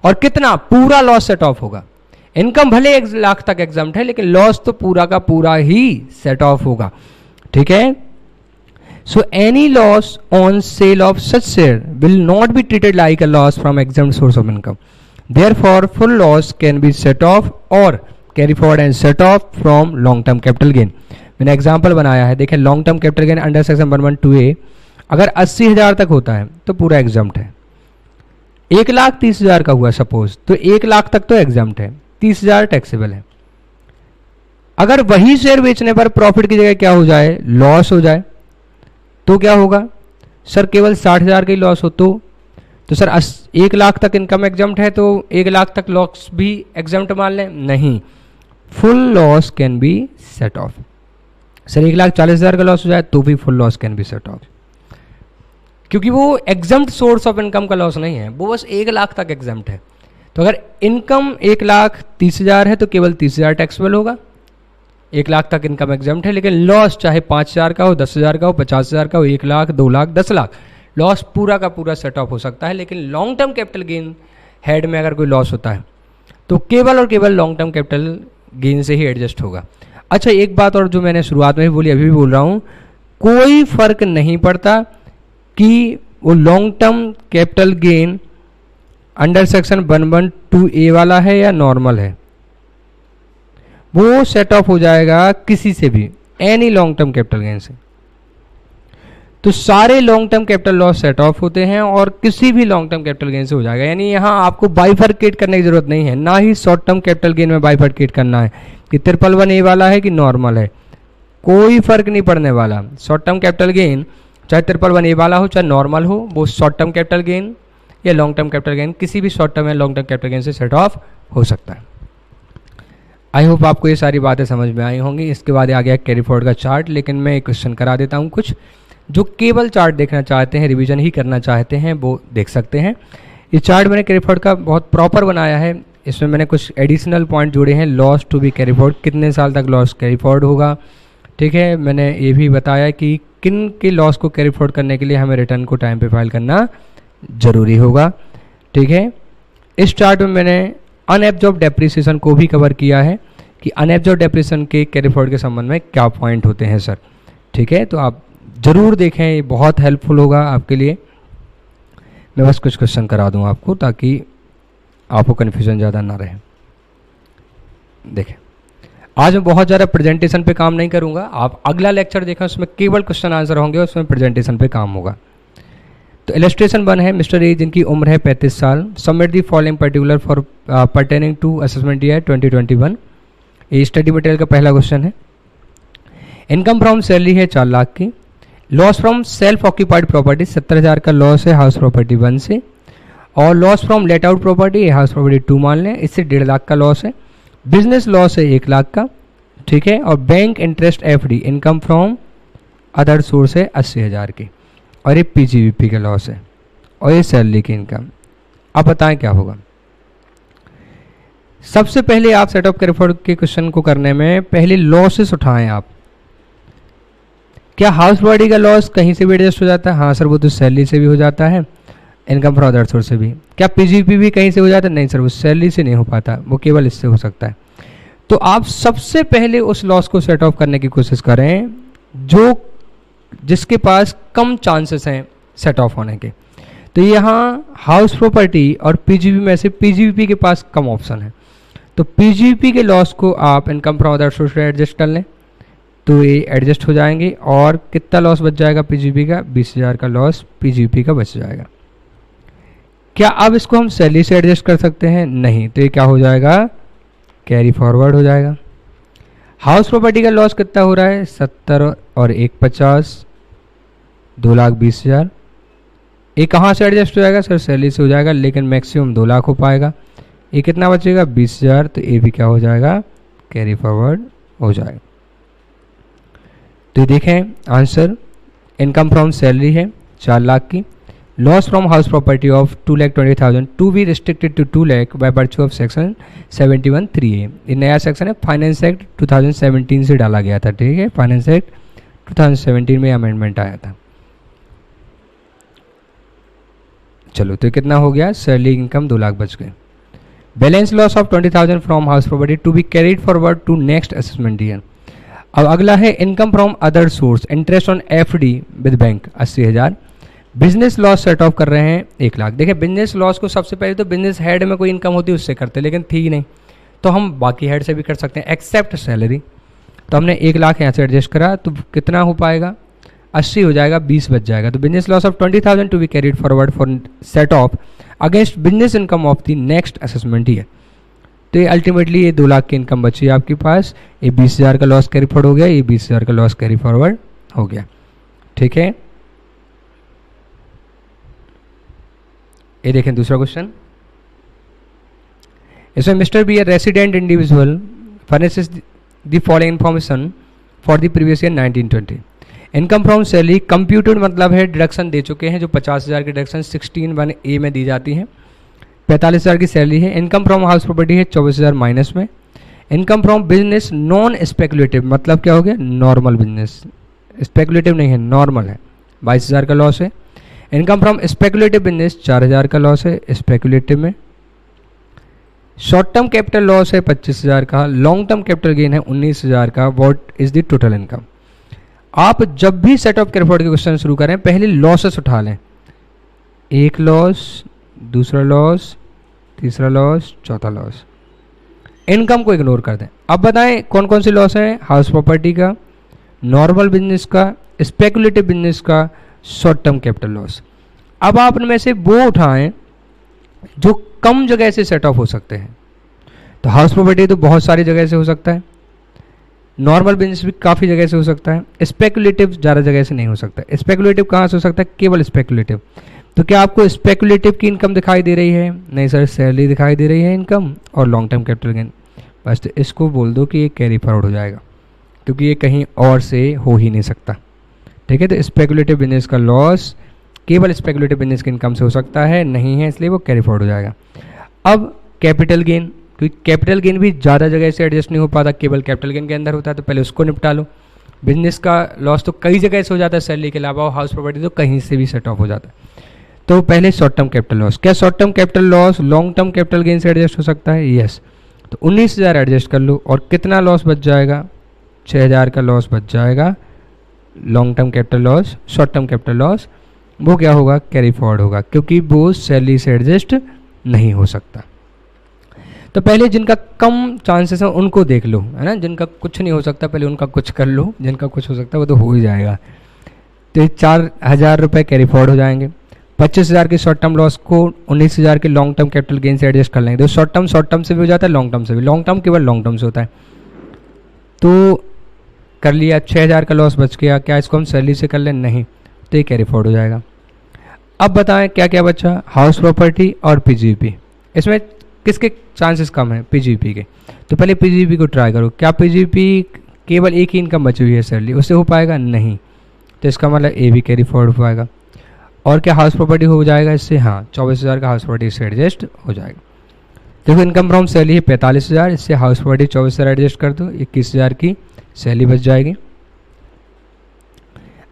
और कितना? पूरा लॉस सेट ऑफ होगा। इनकम भले 1 लाख तक एग्जम्प्ट है, लेकिन लॉस तो पूरा का पूरा ही सेट ऑफ होगा। ठीक है। So any loss on sale of such share will not be treated like a loss from exempt source of income, therefore full loss can be set off or carry forward and set off from long term capital gain. मैंने example बनाया है, देखें, long term capital gain under section 112A अगर 80,000 तक होता है तो पूरा एग्जम्प्ट है। 1,30,000 का हुआ सपोज, तो 1 लाख तक तो एग्जम्प्ट है, 30,000 टैक्सेबल है। अगर वही शेयर बेचने पर प्रॉफिट की जगह क्या हो जाए, लॉस हो जाए, तो क्या होगा? सर केवल 60,000 का ही लॉस हो तो सर 1 लाख तक इनकम एग्जम्प्ट है, तो 1 लाख तक लॉस भी एग्जम्प्ट मान लें? नहीं, full loss can be set of. Sir 1,40,000 का लॉस हो जाए तो भी full loss can be set of, क्योंकि वो एग्जम्प्ट सोर्स ऑफ इनकम का लॉस नहीं है, वो बस 1 लाख तक एग्जम्प्ट है। तो अगर इनकम 1,30,000 है तो केवल 30,000 टैक्सेबल होगा, 1 लाख तक इनकम एग्जम्प्ट है, लेकिन लॉस चाहे 5,000 का हो, 10,000 का हो, 50,000 का हो, 1 लाख, 2 लाख, 10 लाख, लॉस पूरा का पूरा सेट ऑफ हो सकता है। लेकिन long term capital gain head में अगर कोई लॉस होता है तो केवल और केवल लॉन्ग टर्म कैपिटल गेन से ही एडजस्ट होगा। अच्छा, एक बात और जो मैंने शुरुआत में भी बोली, अभी भी बोल रहा हूँ, कोई फर्क नहीं पड़ता कि वो long term capital gain under section 112A वाला है या नॉर्मल है, वो सेट ऑफ हो जाएगा किसी से भी, any long term capital gain से। तो सारे long term capital loss set of होते हैं और किसी भी लॉन्ग टर्म कैपिटल गेन से हो जाएगा। यानी यहाँ आपको बाइफरकेट करने की जरूरत नहीं है, ना ही शॉर्ट टर्म कैपिटल गेन में बाइफरकेट करना है कि 111A वाला है कि नॉर्मल है, कोई फर्क नहीं पड़ने वाला। शॉर्ट टर्म कैपिटल गेन चाहे 111A वाला हो चाहे नॉर्मल हो, वो शॉर्ट टर्म कैपिटल गेन या लॉन्ग टर्म कैपिटल गेन किसी भी शॉर्ट टर्म या लॉन्ग टर्म कैपिटल गेन से सेट ऑफ हो सकता है। आई होप आपको ये सारी बातें समझ में आई होंगी। इसके बाद आ गया कैरी फॉरवर्ड का चार्ट, लेकिन मैं एक क्वेश्चन करा देता हूँ कुछ। जो केवल चार्ट देखना चाहते हैं, रिवीजन ही करना चाहते हैं, वो देख सकते हैं। ये चार्ट मैंने कैरी फॉरवर्ड का बहुत प्रॉपर बनाया है। इसमें मैंने कुछ एडिशनल पॉइंट जोड़े हैं। Loss to be carry forward, कितने साल तक लॉस कैरी फॉरवर्ड होगा, ठीक है। मैंने ये भी बताया कि किन के लॉस को कैरी फॉरवर्ड करने के लिए हमें रिटर्न को टाइम पे फाइल करना ज़रूरी होगा, ठीक है। इस चार्ट में मैंने अनएब्जॉर्ब डेप्रिसिएशन को भी कवर किया है कि अनएब्जॉर्ब डेप्रिसिएशन के कैरी फॉरवर्ड के संबंध में क्या पॉइंट होते हैं सर, ठीक है। तो आप ज़रूर देखें, ये बहुत हेल्पफुल होगा आपके लिए। मैं बस कुछ क्वेश्चन करा दूँ आपको ताकि आपको कन्फ्यूज़न ज़्यादा ना रहे। देखें, आज मैं बहुत ज़्यादा प्रेजेंटेशन पे काम नहीं करूँगा, आप अगला लेक्चर देखें, उसमें केवल क्वेश्चन आंसर होंगे, उसमें प्रेजेंटेशन पे काम होगा। तो इलस्ट्रेशन 1 है, मिस्टर ए जिनकी उम्र है 35 साल, submit the following particular for pertaining to assessment year 2021। ये स्टडी मटेरियल का पहला क्वेश्चन है। इनकम फ्रॉम सैलरी है 4 लाख की। Loss from self occupied property 70,000 का लॉस है हाउस प्रॉपर्टी 1 से, और loss from let out property house property 2 मान लें, इससे 1.5 लाख का लॉस है। बिजनेस लॉस है 1 लाख का, ठीक है। और bank interest FD income from other source है 80,000 की, और ये पीजीवीपी का लॉस है, और ये सैलरी की इनकम। अब बताएं क्या होगा। सबसे पहले आप सेट ऑफ कैरी फॉरवर्ड के क्वेश्चन को करने में पहले लॉसेस उठाएं आप। क्या हाउस प्रॉपर्टी का लॉस कहीं से भी एडजस्ट हो जाता है? हाँ सर, वो तो सैलरी से भी हो जाता है, इनकम फ्रॉम अदर सोर्स से भी। क्या पीजीपी भी कहीं से हो जाता है? नहीं सर, वो सैलरी से नहीं हो पाता, वो केवल इससे हो सकता है। तो आप सबसे पहले उस लॉस को सेट ऑफ करने की कोशिश करें जिसके पास कम चांसेस हैं सेट ऑफ होने के। तो यहाँ हाउस प्रॉपर्टी और पीजीपी में से पीजीपी के पास कम ऑप्शन है, तो पीजीपी के लॉस को आप इनकम फ्रॉम अदर सोर्स से एडजस्ट कर लें, तो ये एडजस्ट हो जाएंगे। और कितना लॉस बच जाएगा पीजीपी का? 20,000 का लॉस पीजीपी का बच जाएगा। क्या अब इसको हम सैलरी से एडजस्ट कर सकते हैं? नहीं, तो ये क्या हो जाएगा? कैरी फॉरवर्ड हो जाएगा। हाउस प्रॉपर्टी का लॉस कितना हो रहा है? 70 और 1 50, 2,20,000। ये कहाँ से एडजस्ट हो जाएगा सर? सैलरी से हो जाएगा, लेकिन मैक्सिमम 2 लाख हो पाएगा। ये कितना बचेगा? 20,000, तो ये भी क्या हो जाएगा? कैरी फॉरवर्ड हो जाएगा। तो देखें आंसर, इनकम फ्रॉम सैलरी है 4 लाख की, loss from house property of 2,20,000 to be restricted to 2 lakh by virtue of section 71(3)(a). ये नया सेक्शन है, फाइनेंस एक्ट 2017 से डाला गया था, ठीक है। फाइनेंस एक्ट 2017 में अमेंडमेंट आया था। चलो, तो कितना हो गया? सैलरी इनकम 2 लाख बच गए। Balance loss of 20,000 from house property to be carried forward to next assessment year. अब अगला है income from other source, interest on FD with bank 80,000। Business loss set off कर रहे हैं 1 लाख। देखिए, बिजनेस लॉस को सबसे पहले तो बिजनेस हेड में कोई इनकम होती है उससे करते, लेकिन थी ही नहीं, तो हम बाकी हेड से भी कर सकते हैं एक्सेप्ट सैलरी। तो हमने 1 लाख यहाँ से एडजस्ट करा, तो कितना हो पाएगा? 80 हो जाएगा, 20 बच जाएगा। तो business loss of 20,000 to be carried forward for set off against business income of the next assessment year. तो ये अल्टीमेटली ये 2 लाख की इनकम बची है आपके पास। ये 20,000 का लॉस कैरी फॉरवर्ड हो गया, ये 20,000 का लॉस कैरी फॉरवर्ड हो गया, ठीक है। ये देखें दूसरा क्वेश्चन। इसमें mister B, resident individual, furnishes the following information for the previous year 1920। Income from salary computed मतलब है डिडक्शन दे चुके हैं, जो 50,000 की डिडक्शन 16(1)(a) में दी जाती है। 45,000 की सैलरी है। इनकम फ्रॉम हाउस प्रॉपर्टी है 24,000 माइनस में। Income from business non speculative मतलब क्या हो गया? नॉर्मल बिजनेस, स्पेकुलेटिव नहीं है, नॉर्मल है, 22,000 का लॉस है। इनकम फ्रॉम स्पेकुलेटिव बिजनेस 4,000 का लॉस है स्पेकुलेटिव में। शॉर्ट टर्म कैपिटल लॉस है 25,000 का। लॉन्ग टर्म कैपिटल गेन है 19,000 का। What is the total income? आप जब भी सेट ऑफ कैरी फॉरवर्ड के क्वेश्चन शुरू करें, पहले लॉसेस उठा लें। एक लॉस, दूसरा लॉस, तीसरा लॉस, चौथा लॉस। इनकम को इग्नोर कर दें। अब बताएं कौन कौन से लॉस हैं? हाउस प्रॉपर्टी का, नॉर्मल बिजनेस का, स्पेकुलेटिव बिजनेस का, शॉर्ट टर्म कैपिटल लॉस। अब आप उनमें से वो उठाएं जो कम जगह से सेट ऑफ हो सकते हैं। तो हाउस प्रॉपर्टी तो बहुत सारी जगह से हो सकता है, नॉर्मल बिजनेस भी काफ़ी जगह से हो सकता है, स्पेकुलेटिव ज़्यादा जगह से नहीं हो सकता। स्पेकुलेटिव कहाँ से हो सकता है? केवल स्पेकुलेटिव। तो क्या आपको स्पेकुलेटिव की इनकम दिखाई दे रही है? नहीं सर, सैलरी दिखाई दे रही है इनकम और लॉन्ग टर्म कैपिटल गेन। बस तो इसको बोल दो कि ये कैरी फॉरवर्ड हो जाएगा, क्योंकि ये कहीं और से हो ही नहीं सकता। ठीक है, तो स्पेकुलेटिव बिजनेस का लॉस केवल स्पेकुलेटिव बिजनेस की इनकम से हो सकता है, नहीं है, इसलिए वो कैरी फॉरवर्ड हो जाएगा। अब कैपिटल गेन, क्योंकि कैपिटल गेन भी ज़्यादा जगह से एडजस्ट नहीं हो पाता, केवल कैपिटल गेन के अंदर होता है, तो पहले उसको निपटा लो। बिजनेस का लॉस तो कई जगह से हो जाता है सैलरी के अलावा, और हाउस प्रॉपर्टी तो कहीं से भी सेट ऑफ हो जाता है। तो पहले शॉर्ट टर्म कैपिटल लॉस। क्या short term capital loss long term capital gain से एडजस्ट हो सकता है? यस। तो 19,000 एडजस्ट कर लो, और कितना लॉस बच जाएगा? 6,000 का लॉस बच जाएगा। Long term capital loss, short term capital loss वो क्या होगा? कैरी फॉरवर्ड होगा, क्योंकि वो सैलरी से एडजस्ट नहीं हो सकता। तो पहले जिनका कम चांसेस है उनको देख लो, है ना। जिनका कुछ नहीं हो सकता पहले उनका कुछ कर लो, जिनका कुछ हो सकता है वो तो हो ही जाएगा। तो 4,000 रुपये कैरी फॉरवर्ड हो जाएंगे। 25,000 के शॉर्ट टर्म लॉस को 19,000 के लॉन्ग टर्म कैपिटल गेन से एडजस्ट कर लेंगे। तो शॉर्ट टर्म से भी हो जाता है, लॉन्ग टर्म से भी। लॉन्ग टर्म केवल लॉन्ग टर्म से होता है। तो कर लिया, 6,000 का लॉस बच गया। क्या इसको हम सैलरी से कर लें? नहीं, तो ये कैरी फॉरवर्ड हो जाएगा। अब बताएं क्या क्या बचा? हाउस प्रॉपर्टी और पीजीपी। इसमें किसके चांसेस कम हैं? पीजीपी के। तो पहले पीजीपी को ट्राई करो। क्या पीजीपी केवल एक ही इनकम बची हुई है सैलरी, उससे हो पाएगा? नहीं। तो इसका मतलब ए भी कैरी फॉरवर्ड हो पाएगा। और क्या हाउस प्रॉपर्टी हो जाएगा इससे? हाँ, 24,000 का हाउस प्रॉपर्टी से एडजस्ट हो जाएगा। देखो इनकम फ्रॉम सैलरी है 45,000, इससे हाउस प्रॉपर्टी 24,000 एडजस्ट कर दो, 21,000 की सैलरी बच जाएगी।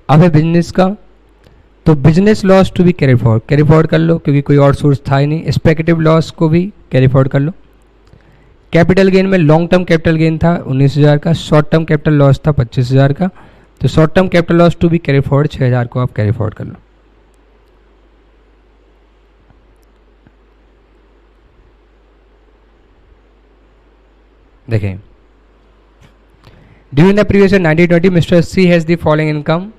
अब है बिजनेस का। तो business loss to be carry forward कर लो, क्योंकि कोई और सोर्स था ही नहीं। स्पेकुलेटिव लॉस को भी कैरी फॉरवर्ड कर लो। कैपिटल गेन में लॉन्ग टर्म कैपिटल गेन था 19,000 का, शॉर्ट टर्म कैपिटल लॉस था 25,000 का। तो short term capital loss to be carry forward 6,000 को आप कैरी फॉरवर्ड कर लो। देखें, during the previous year 1920 mister C has the following income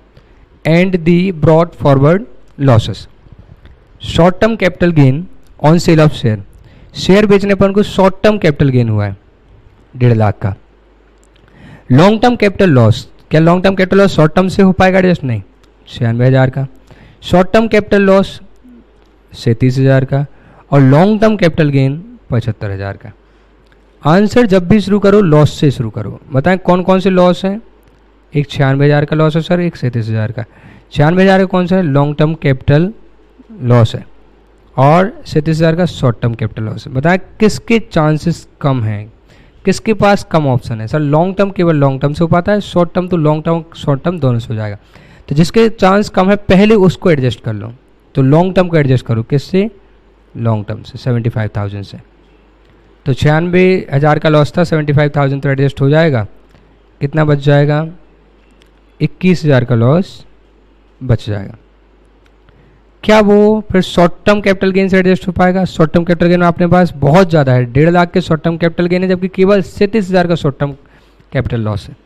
and the brought forward losses. Short term capital gain on sale of share, share बेचने पर उनको short term capital gain हुआ है 1.5 लाख का। लॉन्ग टर्म कैपिटल लॉस, क्या long term capital loss short term से हो पाएगा एडजस्ट? नहीं, 96,000 का। शॉर्ट टर्म कैपिटल लॉस 37,000 का, और लॉन्ग टर्म कैपिटल गेन 75,000 का। आंसर जब भी शुरू करो लॉस से शुरू करो। बताएं कौन कौन से लॉस हैं? एक 96,000 का लॉस है सर, एक 37,000 का। 96,000 का कौन सा है? लॉन्ग टर्म कैपिटल लॉस है, और 37,000 का शॉर्ट टर्म कैपिटल लॉस है। बताएं किसके चांसेस कम हैं, किसके पास कम ऑप्शन है? सर लॉन्ग टर्म केवल लॉन्ग टर्म से हो पाता है, शॉर्ट टर्म तो लॉन्ग टर्म शॉर्ट टर्म दोनों से हो जाएगा। तो जिसके चांस कम है पहले उसको एडजस्ट कर लो। तो लॉन्ग टर्म को एडजस्ट करो, किससे? लॉन्ग टर्म से, 75,000 से। तो 96,000 का लॉस था, 75,000 तो एडजस्ट हो जाएगा। कितना बच जाएगा? 21,000 का लॉस बच जाएगा। क्या वो फिर शॉर्ट टर्म कैपिटल गेन से एडजस्ट हो पाएगा? शॉर्ट टर्म कैपिटल गेन अपने पास बहुत ज़्यादा है, 1.5 लाख के शॉर्ट टर्म कैपिटल गेन है, जबकि केवल 37,000 का शॉर्ट टर्म कैपिटल लॉस है।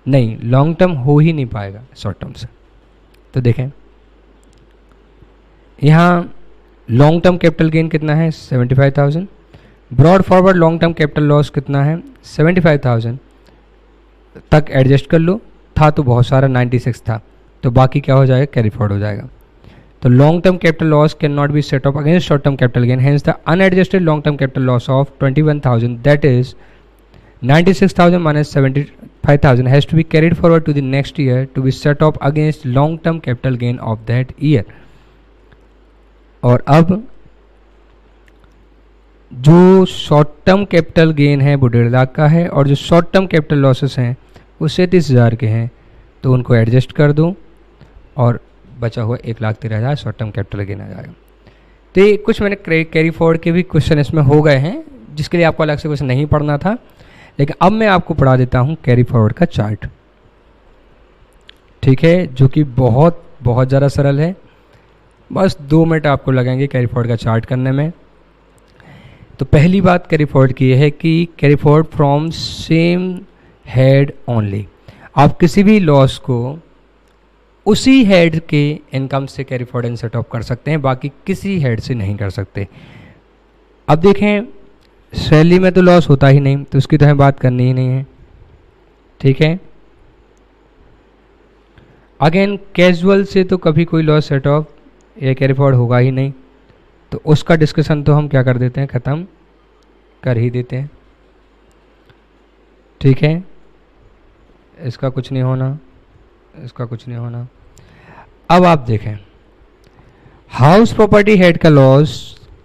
नहीं, लॉन्ग टर्म हो ही नहीं पाएगा शॉर्ट टर्म से। तो देखें यहाँ लॉन्ग टर्म कैपिटल गेन कितना है? 75,000। Brought forward long term capital loss कितना है? 75,000 तक एडजस्ट कर लो। था तो बहुत सारा, 96 था, तो बाकी क्या हो जाएगा? कैरी फॉरवर्ड हो जाएगा। तो long term capital loss can not be set off against short term capital gain, hence the unadjusted long term capital loss of 21,000, that is 96,000 minus 75,000 has to be carried forward to the next year to be set off against long term capital gain of that year. और अब जो short term capital gain है वो 1.5 लाख का है, और जो short term capital losses हैं वो 37,000 के हैं, तो उनको एडजस्ट कर दो और बचा हुआ 1,13,000 शॉर्ट टर्म कैपिटल गेन आ जाएगा। तो ये कुछ मैंने कैरी फॉरवर्ड के भी क्वेश्चन इसमें हो गए हैं, जिसके लिए आपको अलग से कुछ नहीं पढ़ना था, लेकिन अब मैं आपको पढ़ा देता हूँ कैरी फॉरवर्ड का चार्ट। ठीक है, जो कि बहुत बहुत ज़्यादा सरल है, बस 2 मिनट आपको लगेंगे कैरी फॉरवर्ड का चार्ट करने में। तो पहली बात कैरी फॉरवर्ड की है कि carry forward from same head only. आप किसी भी लॉस को उसी हेड के इनकम से carry forward and set off कर सकते हैं, बाकी किसी हेड से नहीं कर सकते। अब देखें, सैलरी में तो लॉस होता ही नहीं, तो उसकी तो हमें बात करनी ही नहीं है, ठीक है। अगेन कैजुअल से तो कभी कोई लॉस सेट ऑफ या कैरी फॉरवर्ड होगा ही नहीं, तो उसका डिस्कशन तो हम क्या कर देते हैं, ख़त्म कर ही देते हैं, ठीक है। इसका कुछ नहीं होना, इसका कुछ नहीं होना। अब आप देखें, हाउस प्रॉपर्टी हेड का लॉस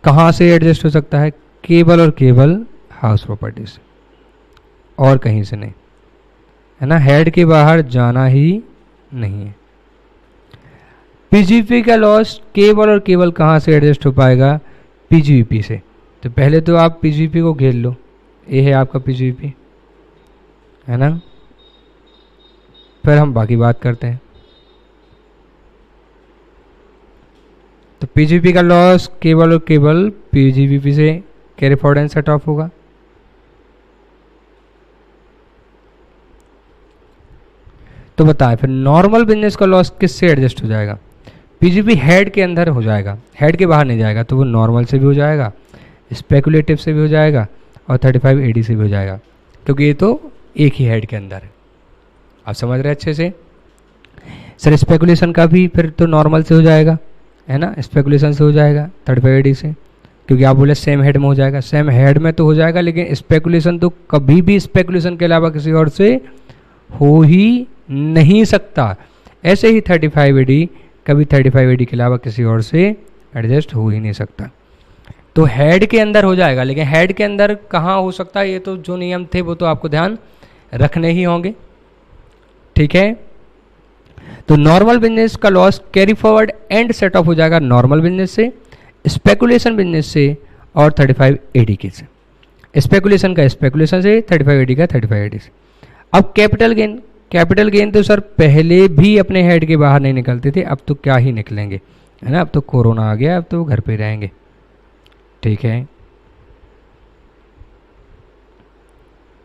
कहाँ से एडजस्ट हो सकता है, केवल और केवल हाउस प्रॉपर्टी से, और कहीं से नहीं, है ना। हेड के बाहर जाना ही नहीं है। पीजीपी का लॉस केवल और केवल कहाँ से एडजस्ट हो पाएगा, पीजीपी से। तो पहले तो आप पीजीपी को घेर लो, ये है आपका पीजीपी, है ना, फिर हम बाकी बात करते हैं। तो पीजीपी का लॉस केवल और केवल पीजीपी से carry forward and set of होगा। तो बताएं फिर नॉर्मल बिजनेस का लॉस किससे एडजस्ट हो जाएगा, पीजीपी हेड के अंदर हो जाएगा, हेड के बाहर नहीं जाएगा, तो वो नॉर्मल से भी हो जाएगा, स्पेकुलेटिव से भी हो जाएगा और 35 एडी से भी हो जाएगा, क्योंकि ये तो एक ही हेड के अंदर है। आप समझ रहे हैं अच्छे से। सर स्पेकुलेशन का भी फिर तो नॉर्मल से हो जाएगा, है ना, स्पेकुलेशन से हो जाएगा 35 एडी से, क्योंकि आप बोले सेम हेड में हो जाएगा, सेम हेड में तो हो जाएगा, लेकिन स्पेकुलेशन तो कभी भी स्पेकुलेशन के अलावा किसी और से हो ही नहीं सकता। ऐसे ही 35 एडी कभी 35 एडी के अलावा किसी और से एडजस्ट हो ही नहीं सकता। तो हेड के अंदर हो जाएगा, लेकिन हेड के अंदर कहाँ हो सकता है, ये तो जो नियम थे वो तो आपको ध्यान रखने ही होंगे, ठीक है। तो नॉर्मल बिजनेस का loss carry forward and set off हो जाएगा नॉर्मल बिजनेस से, स्पेकुलेशन बिजनेस से और 35 एडी के से। स्पेकुलेशन का स्पेकुलेशन से, 35 एडी का 35 एडी से। अब कैपिटल गेन, कैपिटल गेन तो सर पहले भी अपने हेड के बाहर नहीं निकलते थे, अब तो क्या ही निकलेंगे, है ना, अब तो कोरोना आ गया, अब तो घर पे रहेंगे, ठीक है।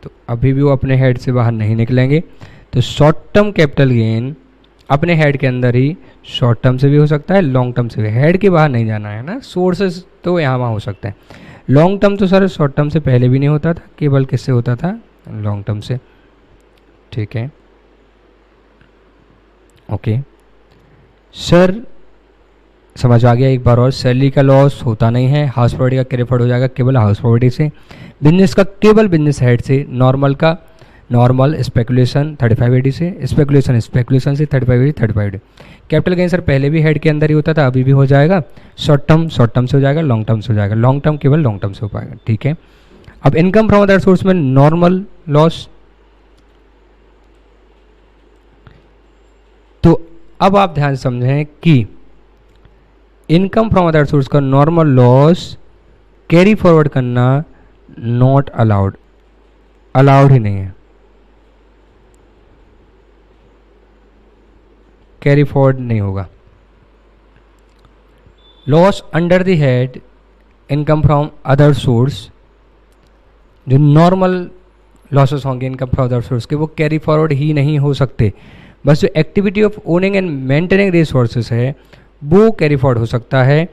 तो अभी भी वो अपने हेड से बाहर नहीं निकलेंगे। तो शॉर्ट टर्म कैपिटल गेन अपने हेड के अंदर ही शॉर्ट टर्म से भी हो सकता है, लॉन्ग टर्म से भी, हेड के बाहर नहीं जाना है ना। सोर्सेस तो यहाँ वहाँ हो सकते हैं। लॉन्ग टर्म तो सर शॉर्ट टर्म से पहले भी नहीं होता था, केवल किससे होता था, लॉन्ग टर्म से, ठीक है। ओके सर समझ आ गया। एक बार और, सैलरी का लॉस होता नहीं है, हाउस प्रॉपर्टी का कैरी फॉरवर्ड हो जाएगा केवल हाउस प्रॉपर्टी से, बिजनेस का केवल बिजनेस हेड से, नॉर्मल का नॉर्मल, स्पेकुलेशन 35 एडी से, स्पेकुलेशन स्पेकुलेशन से 35 AD 35 AD. Capital gain sir पहले भी हेड के अंदर ही होता था, अभी भी हो जाएगा। शॉर्ट टर्म से हो जाएगा, लॉन्ग टर्म से हो जाएगा, लॉन्ग टर्म केवल लॉन्ग टर्म से हो पाएगा, ठीक है। अब इनकम फ्रॉम अदर सोर्स में नॉर्मल लॉस, तो अब आप ध्यान समझें कि इनकम फ्रॉम अदर सोर्स का नॉर्मल लॉस कैरी फॉरवर्ड करना नॉट अलाउड, अलाउड ही नहीं है, कैरी फॉरवर्ड नहीं होगा। Loss under the head income from other source, जो नॉर्मल लॉसेस होंगे इनकम फ्रॉम अदर सोर्स के, वो कैरी फॉरवर्ड ही नहीं हो सकते। बस जो activity of owning and maintaining resources है वो कैरी फॉरवर्ड हो सकता है,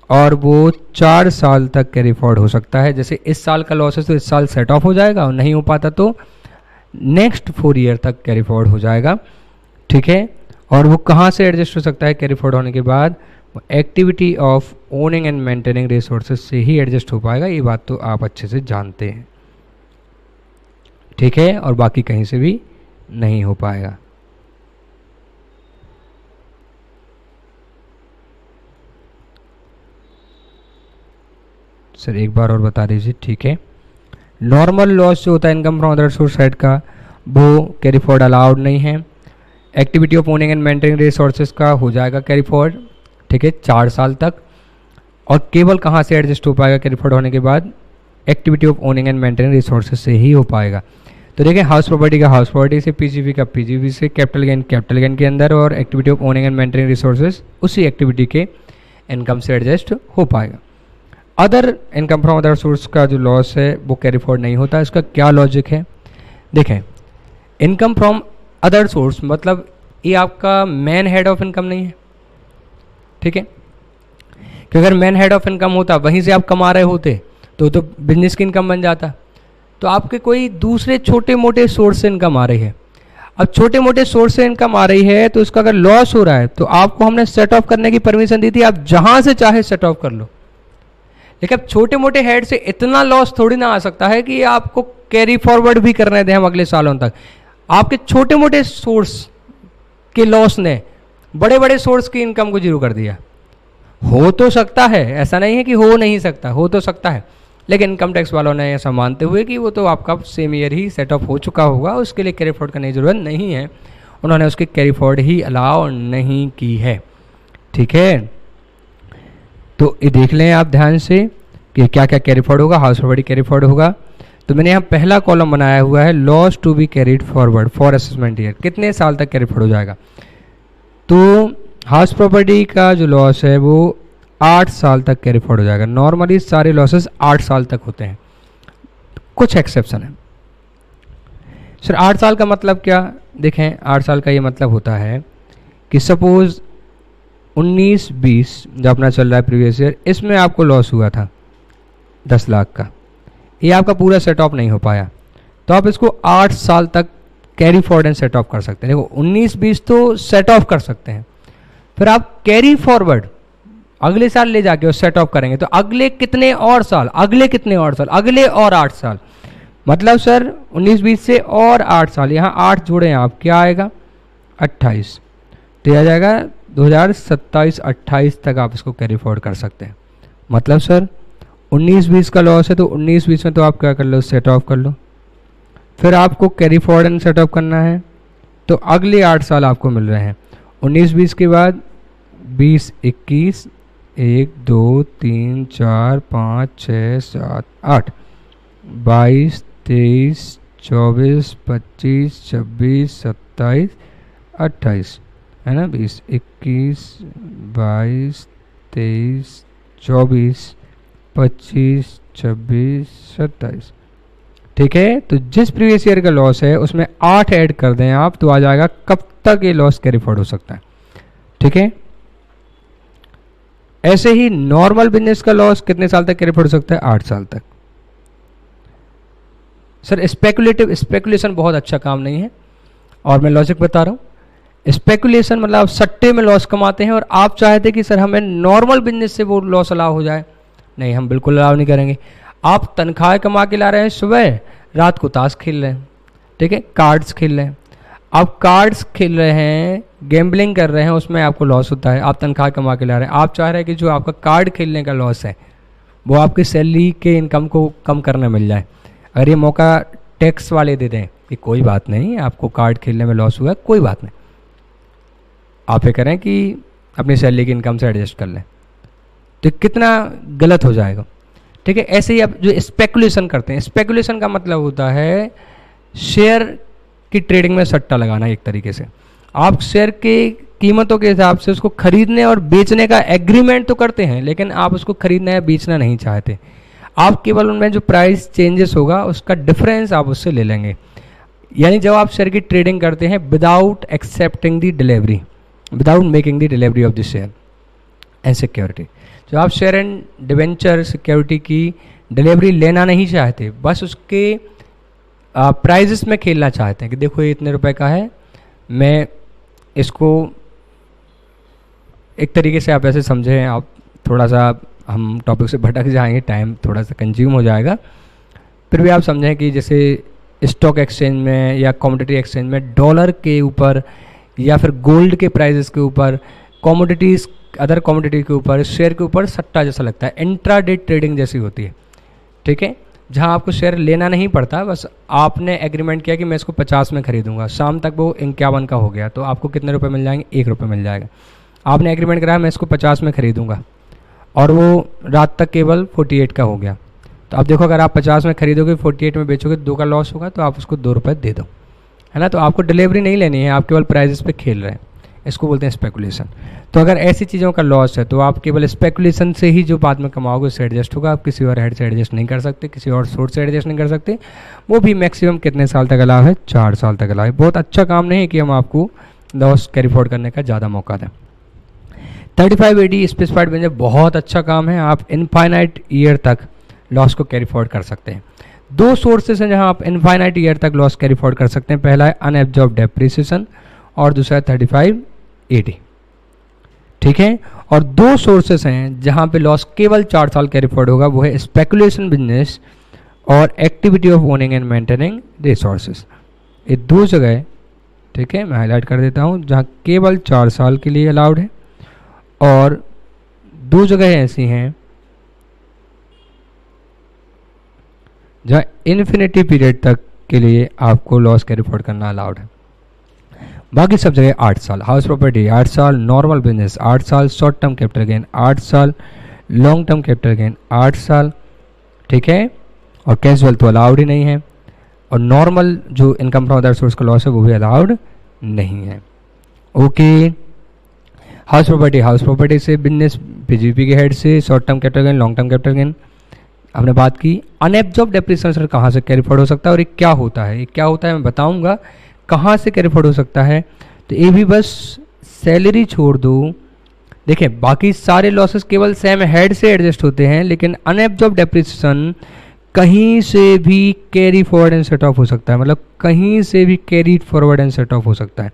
और वो 4 साल तक कैरी फॉरवर्ड हो सकता है। जैसे इस साल का लॉस है तो इस साल सेट ऑफ हो जाएगा, और नहीं हो पाता तो नेक्स्ट 4 ईयर तक कैरी फॉरवर्ड हो जाएगा, ठीक है। और वो कहाँ से एडजस्ट हो सकता है कैरी फॉरवर्ड होने के बाद, activity of owning and maintaining resources से ही एडजस्ट हो पाएगा। ये बात तो आप अच्छे से जानते हैं, ठीक है, और बाकी कहीं से भी नहीं हो पाएगा। सर एक बार और बता दीजिए, ठीक है। नॉर्मल लॉस जो होता है income from other source side का, वो कैरी फॉरवर्ड अलाउड नहीं है। Activity of owning and maintaining resources का हो जाएगा कैरी फॉरवर्ड, ठीक है, 4 साल तक। और केवल कहाँ से एडजस्ट हो पाएगा कैरी फॉरवर्ड होने के बाद, activity of owning and maintaining resources से ही हो पाएगा। तो देखिए हाउस प्रॉपर्टी का हाउस प्रॉपर्टी से, पीजीपी का पीजीपी से, कैपिटल गेन के अंदर, और activity of owning and maintaining resources उसी एक्टिविटी के इनकम से एडजस्ट हो पाएगा। Other income from other source का जो लॉस है वो कैरी फॉरवर्ड नहीं होता। इसका क्या लॉजिक है, देखें, इनकम फ्रॉम अदर सोर्स मतलब इनकम फ्रॉम अदर सोर्स का जो लॉस है वो कैरी फॉरवर्ड नहीं होता। इसका क्या लॉजिक है, देखें, ये आपका मेन हेड ऑफ इनकम नहीं है, ठीक है। क्योंकि अगर मेन हेड ऑफ इनकम होता, वहीं से आप कमा रहे होते, तो बिजनेस की इनकम बन जाता। तो आपके कोई दूसरे छोटे मोटे सोर्स से इनकम आ रही है। अब छोटे मोटे सोर्स से इनकम आ रही है तो उसका अगर लॉस हो रहा है तो आपको हमने सेट ऑफ करने की परमिशन दी थी, आप जहां से चाहे सेट ऑफ कर लो। लेकिन अब छोटे मोटे हेड से इतना लॉस थोड़ी ना आ सकता है कि आपको कैरी फॉरवर्ड भी करने दें हम अगले सालों तक। आपके छोटे मोटे सोर्स के लॉस ने बड़े बड़े सोर्स की इनकम को जीरो कर दिया। हो तो सकता है, ऐसा नहीं है कि हो नहीं सकता, हो तो सकता है, लेकिन इनकम टैक्स वालों ने ऐसा मानते हुए कि वो तो आपका सेम ईयर ही सेट ऑफ हो चुका होगा, उसके लिए कैरी फॉरवर्ड करने की ज़रूरत नहीं है, उन्होंने उसकी कैरी फॉरवर्ड ही अलाउ नहीं की है, ठीक है। तो ये देख लें आप ध्यान से कि क्या क्या कैरी फॉरवर्ड होगा, हाउस प्रॉपर्टी कैरी फॉरवर्ड होगा। तो मैंने यहाँ पहला कॉलम बनाया हुआ है loss to be carried forward for assessment year, कितने साल तक कैरी फॉरवर्ड हो जाएगा। तो हाउस प्रॉपर्टी का जो लॉस है वो 8 साल तक कैरी फॉरवर्ड हो जाएगा। नॉर्मली सारे लॉसेस 8 साल तक होते हैं, कुछ एक्सेप्शन है। सर 8 साल का मतलब क्या, देखें 8 साल का ये मतलब होता है कि सपोज 19-20 जो अपना चल रहा है प्रीवियस ईयर, इसमें आपको लॉस हुआ था 10 लाख का, ये आपका पूरा सेट ऑफ नहीं हो पाया, तो आप इसको 8 साल तक carry forward and set off कर सकते हैं। देखो 19-20 तो सेट ऑफ कर सकते हैं, फिर आप कैरी फॉरवर्ड अगले साल ले जाके सेट ऑफ करेंगे, तो अगले कितने और साल, अगले कितने और साल, अगले और 8 साल, मतलब सर 19-20 से और 8 साल, यहाँ 8 जोड़े आप, क्या आएगा 28, तो आ जाएगा 2027-28 तक आप इसको कैरी फॉरवर्ड कर सकते हैं। मतलब सर 19-20 का लॉस है तो 19-20 में तो आप क्या कर लो, सेट ऑफ कर लो, फिर आपको carry forward and set of करना है, तो अगले 8 साल आपको मिल रहे हैं। 19-20 के बाद 20-21, 1 2 3 4 5 6 7 8, 22 23 24 25 26 27 28 है ना, 20 21 22 23 24 25 26 27, ठीक है। तो जिस प्रीवियस ईयर का लॉस है उसमें 8 ऐड कर दें आप, तो आ जाएगा कब तक ये लॉस कैरी फॉरवर्ड हो सकता है, ठीक है। ऐसे ही नॉर्मल बिजनेस का लॉस कितने साल तक कैरी फॉरवर्ड हो सकता है, 8 साल तक। सर स्पेकुलेशन बहुत अच्छा काम नहीं है, और मैं लॉजिक बता रहा हूं। स्पेकुलेशन मतलब आप सट्टे में लॉस कमाते हैं और आप चाहते कि सर हमें नॉर्मल बिजनेस से वो लॉस अलाउ हो जाए, नहीं हम बिल्कुल अलाउ नहीं करेंगे। आप तनख्वाह कमा के ला रहे हैं, सुबह रात को ताश खेल रहे हैं, ठीक है, कार्ड्स खेल रहे हैं, आप कार्ड्स खेल रहे हैं, गैम्बलिंग कर रहे हैं, उसमें आपको लॉस होता है, आप तनख्वाह कमा के ला रहे हैं, आप चाह रहे हैं कि जो आपका कार्ड खेलने का लॉस है वो आपकी सैलरी के इनकम को कम करने मिल जाए। अगर ये मौका टैक्स वाले दे दें कि कोई बात नहीं, आपको कार्ड खेलने में लॉस हुआ है, कोई बात नहीं, आप ये करें कि अपनी सैलरी की इनकम से एडजस्ट कर लें, तो कितना गलत हो जाएगा, ठीक है। ऐसे ही आप जो स्पेकुलेशन करते हैं, स्पेकुलेशन का मतलब होता है शेयर की ट्रेडिंग में सट्टा लगाना। एक तरीके से आप शेयर के कीमतों के हिसाब से उसको खरीदने और बेचने का एग्रीमेंट तो करते हैं, लेकिन आप उसको खरीदना या बेचना नहीं चाहते, आप केवल उनमें जो प्राइस चेंजेस होगा उसका डिफरेंस आप उससे ले लेंगे। यानी जब आप शेयर की ट्रेडिंग करते हैं without accepting the delivery, without making the delivery of the share and security, जो आप शेयर एंड डिवेंचर सिक्योरिटी की डिलीवरी लेना नहीं चाहते, बस उसके प्राइजेस में खेलना चाहते हैं कि देखो ये इतने रुपए का है, मैं इसको एक तरीके से आप ऐसे समझें, आप थोड़ा सा हम टॉपिक से भटक जाएंगे, टाइम थोड़ा सा कंज्यूम हो जाएगा, फिर भी आप समझें कि जैसे स्टॉक एक्सचेंज में या कमोडिटी एक्सचेंज में डॉलर के ऊपर या फिर गोल्ड के प्राइजेस के ऊपर, कमोडिटीज़ अदर कमोडिटी के ऊपर, शेयर के ऊपर सट्टा जैसा लगता है, इंट्राडे ट्रेडिंग जैसी होती है, ठीक है, जहां आपको शेयर लेना नहीं पड़ता, बस आपने एग्रीमेंट किया कि मैं इसको 50 में खरीदूंगा, शाम तक वो 51 का हो गया, तो आपको कितने रुपए मिल जाएंगे, 1 रुपये मिल जाएगा। आपने एग्रीमेंट कराया मैं इसको 50 में खरीदूंगा और वो रात तक केवल 48 का हो गया, तो अब देखो अगर आप 50 में खरीदोगे 48 में बेचोगे, 2 का लॉस होगा, तो आप उसको 2 रुपये दे दो, है ना। तो आपको डिलीवरी नहीं लेनी है, आप केवल प्राइजेस पे खेल रहे हैं, इसको बोलते हैं स्पेकुलेशन। तो अगर ऐसी चीज़ों का लॉस है तो आप केवल स्पेकुलेशन से ही जो बाद में कमाओगे उससे एडजस्ट होगा, आप किसी और हेड से एडजस्ट नहीं कर सकते, किसी और सोर्स से एडजस्ट नहीं कर सकते। वो भी मैक्सिमम कितने साल तक अलाउ है, 4 साल तक अलाउ है। बहुत अच्छा काम नहीं है कि हम आपको लॉस कैरी फॉरवर्ड करने का ज़्यादा मौका दें। 3580 स्पेसिफाइड बेनिफिट बहुत अच्छा काम है, आप इनफाइनाइट ईयर तक लॉस को कैरी फॉरवर्ड कर सकते हैं। दो सोर्सेस हैं जहां आप इनफाइनाइट ईयर तक लॉस कैरी फॉरवर्ड कर सकते हैं, पहला है अनएब्जॉर्ब डेप्रिसिएशन और दूसरा है 3580, ठीक है। और दो सोर्सेस हैं जहां पे लॉस केवल 4 साल कैरी फॉरवर्ड होगा, वो है स्पेकुलेशन बिजनेस और activity of owning and maintaining resources. ये दो जगह, ठीक है, मैं हाईलाइट कर देता हूं, जहां केवल 4 साल के लिए अलाउड है, और दो जगह ऐसी हैं जहां इन्फिनिटी पीरियड तक के लिए आपको लॉस कैरी फॉरवर्ड करना अलाउड है। बाकी सब जगह 8 साल, हाउस प्रॉपर्टी 8 साल, नॉर्मल बिजनेस 8 साल, शॉर्ट टर्म कैपिटल गेन 8 साल, लॉन्ग टर्म कैपिटल गेन 8 साल, ठीक है। और कैजुअल तो अलाउड ही नहीं है, और नॉर्मल जो इनकम फ्रॉम अदर सोर्स का लॉस है वो भी अलाउड नहीं है। ओके, हाउस प्रॉपर्टी से बिजनेस पीजीपी के हेड से short term capital gain, long term capital gain हमने बात की। अनएब्जॉर्ब डेप्रिसिएशन सर कहाँ से कैरी फॉरवर्ड हो सकता है और ये क्या होता है, ये क्या होता है मैं बताऊंगा कहाँ से कैरी फॉरवर्ड हो सकता है। तो ये भी बस सैलरी छोड़ दो, देखिए बाकी सारे लॉसेस केवल सेम हेड से एडजस्ट होते हैं, लेकिन अनएब्जॉर्ब डेप्रिसिएशन कहीं से भी carry forward and set off हो सकता है, मतलब कहीं से भी carry forward and set off हो सकता है,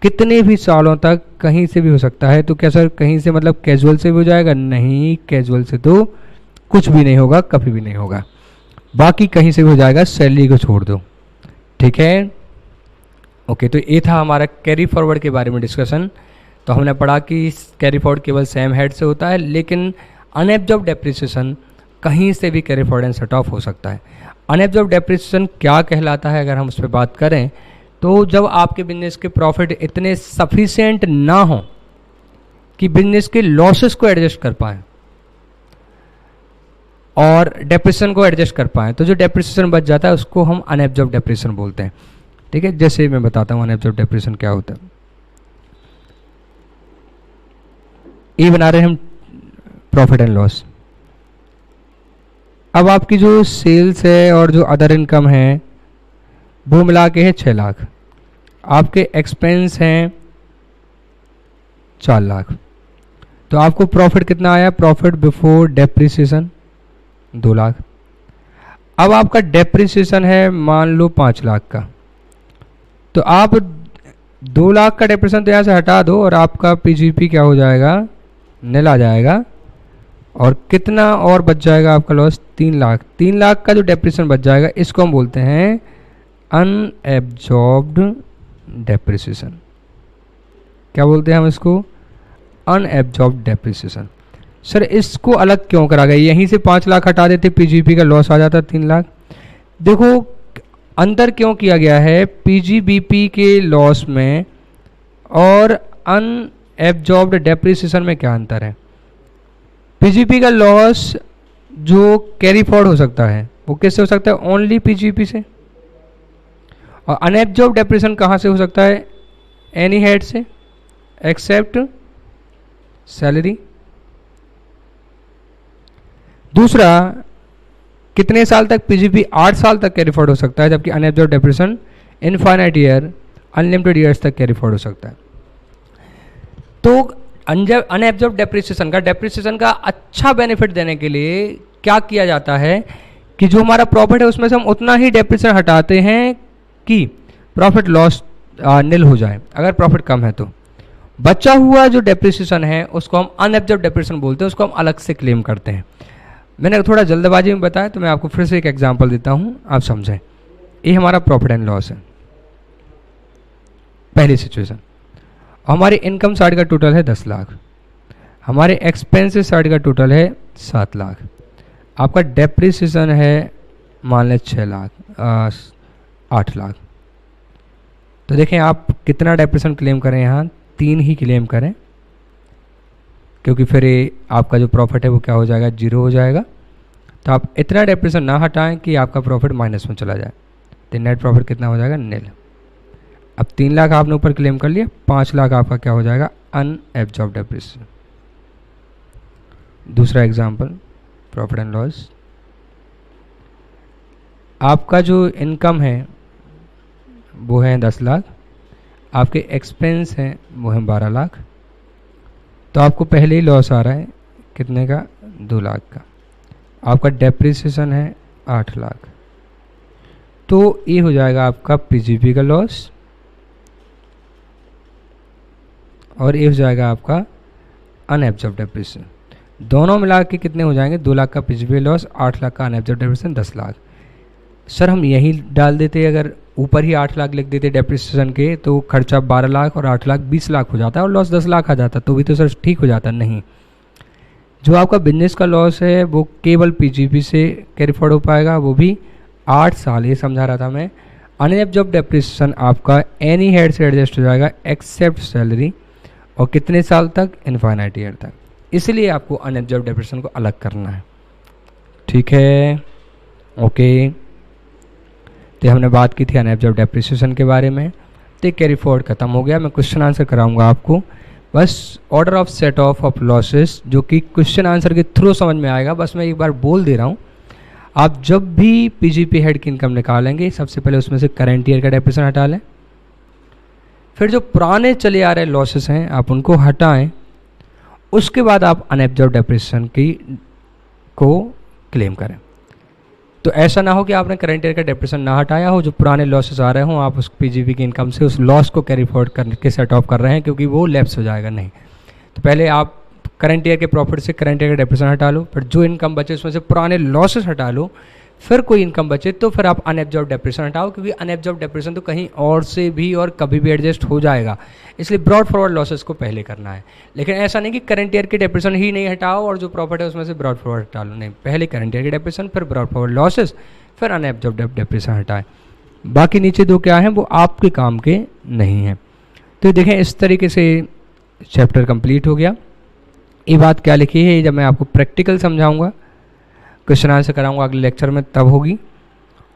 कितने भी सालों तक कहीं से भी हो सकता है। तो क्या सर कहीं से मतलब कैजुअल से भी हो जाएगा? नहीं, कैजुअल से तो कुछ भी नहीं होगा, कभी भी नहीं होगा। बाकी कहीं से भी हो जाएगा, सैलरी को छोड़ दो, ठीक है। ओके, तो ये था हमारा कैरी फॉरवर्ड के बारे में डिस्कशन। तो हमने पढ़ा कि कैरी फॉरवर्ड केवल सेम हेड से होता है, लेकिन अनएब्जॉर्ब डेप्रिसिएशन कहीं से भी carry forward and set off हो सकता है। अनएब्जॉर्ब डेप्रिसिएशन क्या कहलाता है अगर हम उस पर बात करें, तो जब आपके बिजनेस के प्रॉफिट इतने सफिशिएंट ना हो कि बिजनेस के लॉसेस को एडजस्ट कर पाए और डेप्रिसिएशन को एडजस्ट कर पाए, तो जो डेप्रिसिएशन बच जाता है उसको हम अनएब्जॉर्ब डेप्रिसिएशन बोलते हैं, ठीक है। जैसे मैं बताता हूँ अनएब्जॉर्ब डेप्रिसिएशन क्या होता है। ये बना रहे हम प्रॉफिट एंड लॉस। अब आपकी जो सेल्स है और जो अदर इनकम है वो मिला के है 6 लाख, आपके एक्सपेंस हैं 4 लाख, तो आपको प्रॉफिट कितना आया? Profit before depreciation 2 lakh. अब आपका डेप्रिसिएशन है मान लो 5 लाख का, तो आप 2 लाख का डेप्रिसिएशन तो यहाँ से हटा दो और आपका पीजीपी क्या हो जाएगा? निल आ जाएगा। और कितना और बच जाएगा आपका लॉस? 3 लाख। 3 लाख का जो डेप्रिसिएशन बच जाएगा इसको हम बोलते हैं अनएब्जॉर्ब्ड डेप्रिसिएशन। क्या बोलते हैं हम इसको? Unabsorbed depreciation. सर इसको अलग क्यों करा गया? यहीं से 5 लाख हटा देते, पीजीपी का लॉस आ जाता 3 लाख। देखो अंतर क्यों किया गया है पीजीबीपी के लॉस में और अनएब्जॉर्ब्ड डेप्रिसिएशन में, क्या अंतर है? पीजीपी का लॉस जो कैरी फॉरवर्ड हो सकता है वो किससे हो सकता है? ओनली पीजीपी से। और अनएब्जॉर्ब डेप्रिसिएशन कहाँ से हो सकता है? एनी हेड से एक्सेप्ट सैलरी। दूसरा, कितने साल तक? पीजीपी 8 साल तक कैरी फॉरवर्ड हो सकता है, जबकि unabsorbed depreciation infinite year, unlimited years तक कैरी फॉरवर्ड हो सकता है। तो अनएब्जॉर्ब डेप्रिसिएशन का अच्छा बेनिफिट देने के लिए क्या किया जाता है कि जो हमारा प्रॉफिट है उसमें से हम उतना ही डेप्रिसिएशन हटाते हैं कि प्रॉफिट लॉस निल हो जाए, अगर प्रॉफिट कम है तो। बचा हुआ जो डेप्रिसिएशन है उसको हम अनएब्जॉर्ब डेप्रिसिएशन बोलते हैं, उसको हम अलग से क्लेम करते हैं। मैंने थोड़ा जल्दबाजी में बताया तो मैं आपको फिर से एक एग्जांपल देता हूँ, आप समझें। ये हमारा प्रॉफिट एंड लॉस है, पहली सिचुएशन। हमारी इनकम साइड का टोटल है 10 लाख, हमारे एक्सपेंसेस साइड का टोटल है 7 लाख, आपका डेप्रिसिएशन है मान लें 6 लाख 8 लाख। तो देखें आप कितना डेप्रिसिएशन क्लेम करें, यहाँ 3 ही क्लेम करें, क्योंकि फिर ये आपका जो प्रॉफिट है वो क्या हो जाएगा? 0 हो जाएगा। तो आप इतना डेप्रिसिएशन ना हटाएं कि आपका प्रॉफिट माइनस में चला जाए, तो नेट प्रॉफिट कितना हो जाएगा? निल। अब 3 लाख आपने ऊपर क्लेम कर लिया, 5 लाख आपका क्या हो जाएगा? Unabsorbed depreciation. दूसरा एग्जांपल, प्रॉफिट एंड लॉस। आपका जो इनकम है वो है 10 लाख, आपके एक्सपेंस हैं वो हैं 12 लाख, तो आपको पहले ही लॉस आ रहा है कितने का, 2 लाख का। आपका डेप्रिसिएशन है 8 लाख, तो ये हो जाएगा आपका पीजीपी का लॉस, और ये हो जाएगा आपका अनएब्जॉर्ब्ड डेप्रिसिएशन। दोनों मिला के कितने हो जाएंगे, 2 लाख का पीजीपी लॉस, 8 लाख का अनएब्जॉर्ब्ड डेप्रिसिएशन, 10 लाख। सर हम यही डाल देते, अगर ऊपर ही 8 लाख लिख देते डेप्रिसिएशन के, तो खर्चा 12 लाख और 8 लाख 20 लाख हो जाता है और लॉस 10 लाख आ जाता, तो भी तो सर ठीक हो जाता। नहीं, जो आपका बिजनेस का लॉस है वो केवल पीजीपी से कैरी फॉरवर्ड हो पाएगा, वो भी 8 साल, ये समझा रहा था मैं। अनएब्जॉर्ब्ड डेप्रिसिएशन आपका एनी हेड से एडजस्ट हो जाएगा एक्सेप्ट सैलरी, और कितने साल तक, इनफाइनाइट ईयर तक। इसलिए आपको अनएब्जॉर्ब्ड डेप्रिसिएशन को अलग करना है। ठीक है, ओके। तो हमने बात की थी अनएब्जॉर्ब्ड डेप्रिसिएशन के बारे में। तो कैरी फॉरवर्ड खत्म हो गया। मैं क्वेश्चन आंसर कराऊंगा आपको, बस order of set of losses, जो कि क्वेश्चन आंसर के थ्रू समझ में आएगा। बस मैं एक बार बोल दे रहा हूँ, आप जब भी पीजीपी हेड की इनकम निकालेंगे, सबसे पहले उसमें से करंट ईयर का डेप्रिसिएशन हटा लें, फिर जो पुराने चले आ रहे लॉसेस हैं आप उनको हटाएं, उसके बाद आप अनएब्जॉर्ब्ड डेप्रिसिएशन को क्लेम करें। तो ऐसा ना हो कि आपने करंट ईयर का डेप्रिसिएशन ना हटाया हो, जो पुराने लॉसेस आ रहे हों, आप उस पीजीपी की इनकम से उस लॉस को कैरी फॉरवर्ड करके सेट ऑफ कर रहे हैं, क्योंकि वो लैप्स हो जाएगा। नहीं, तो पहले आप करंट ईयर के प्रॉफिट से करंट ईयर का डेप्रिसिएशन हटा लो, फिर जो इनकम बचे उसमें से पुराने लॉसेस हटा लो, फिर कोई इनकम बचे तो फिर आप अनएब्जॉर्ब्ड डेप्रिसिएशन हटाओ, क्योंकि अनएब्जॉर्ब्ड डेप्रिसिएशन तो कहीं और से भी और कभी भी एडजस्ट हो जाएगा। इसलिए ब्रॉड फॉरवर्ड लॉसेस को पहले करना है। लेकिन ऐसा नहीं कि करंट ईयर के डेप्रिसिएशन ही नहीं हटाओ और जो प्रॉफिट है उसमें से ब्रॉड फॉरवर्ड हटा लो, नहीं, पहले करंट ईयर के डेप्रिसिएशन, फिर ब्रॉड फॉरवर्ड लॉसेस, फिर अनएब्जॉर्ब्ड डेप्रिसिएशन हटाएं। बाकी नीचे दो क्या हैं वो आपके काम के नहीं हैं। तो देखें, इस तरीके से चैप्टर कंप्लीट हो गया। ये बात क्या लिखी है, जब मैं आपको प्रैक्टिकल समझाऊंगा, क्वेश्चन आंसर कराऊंगा अगले लेक्चर में, तब होगी।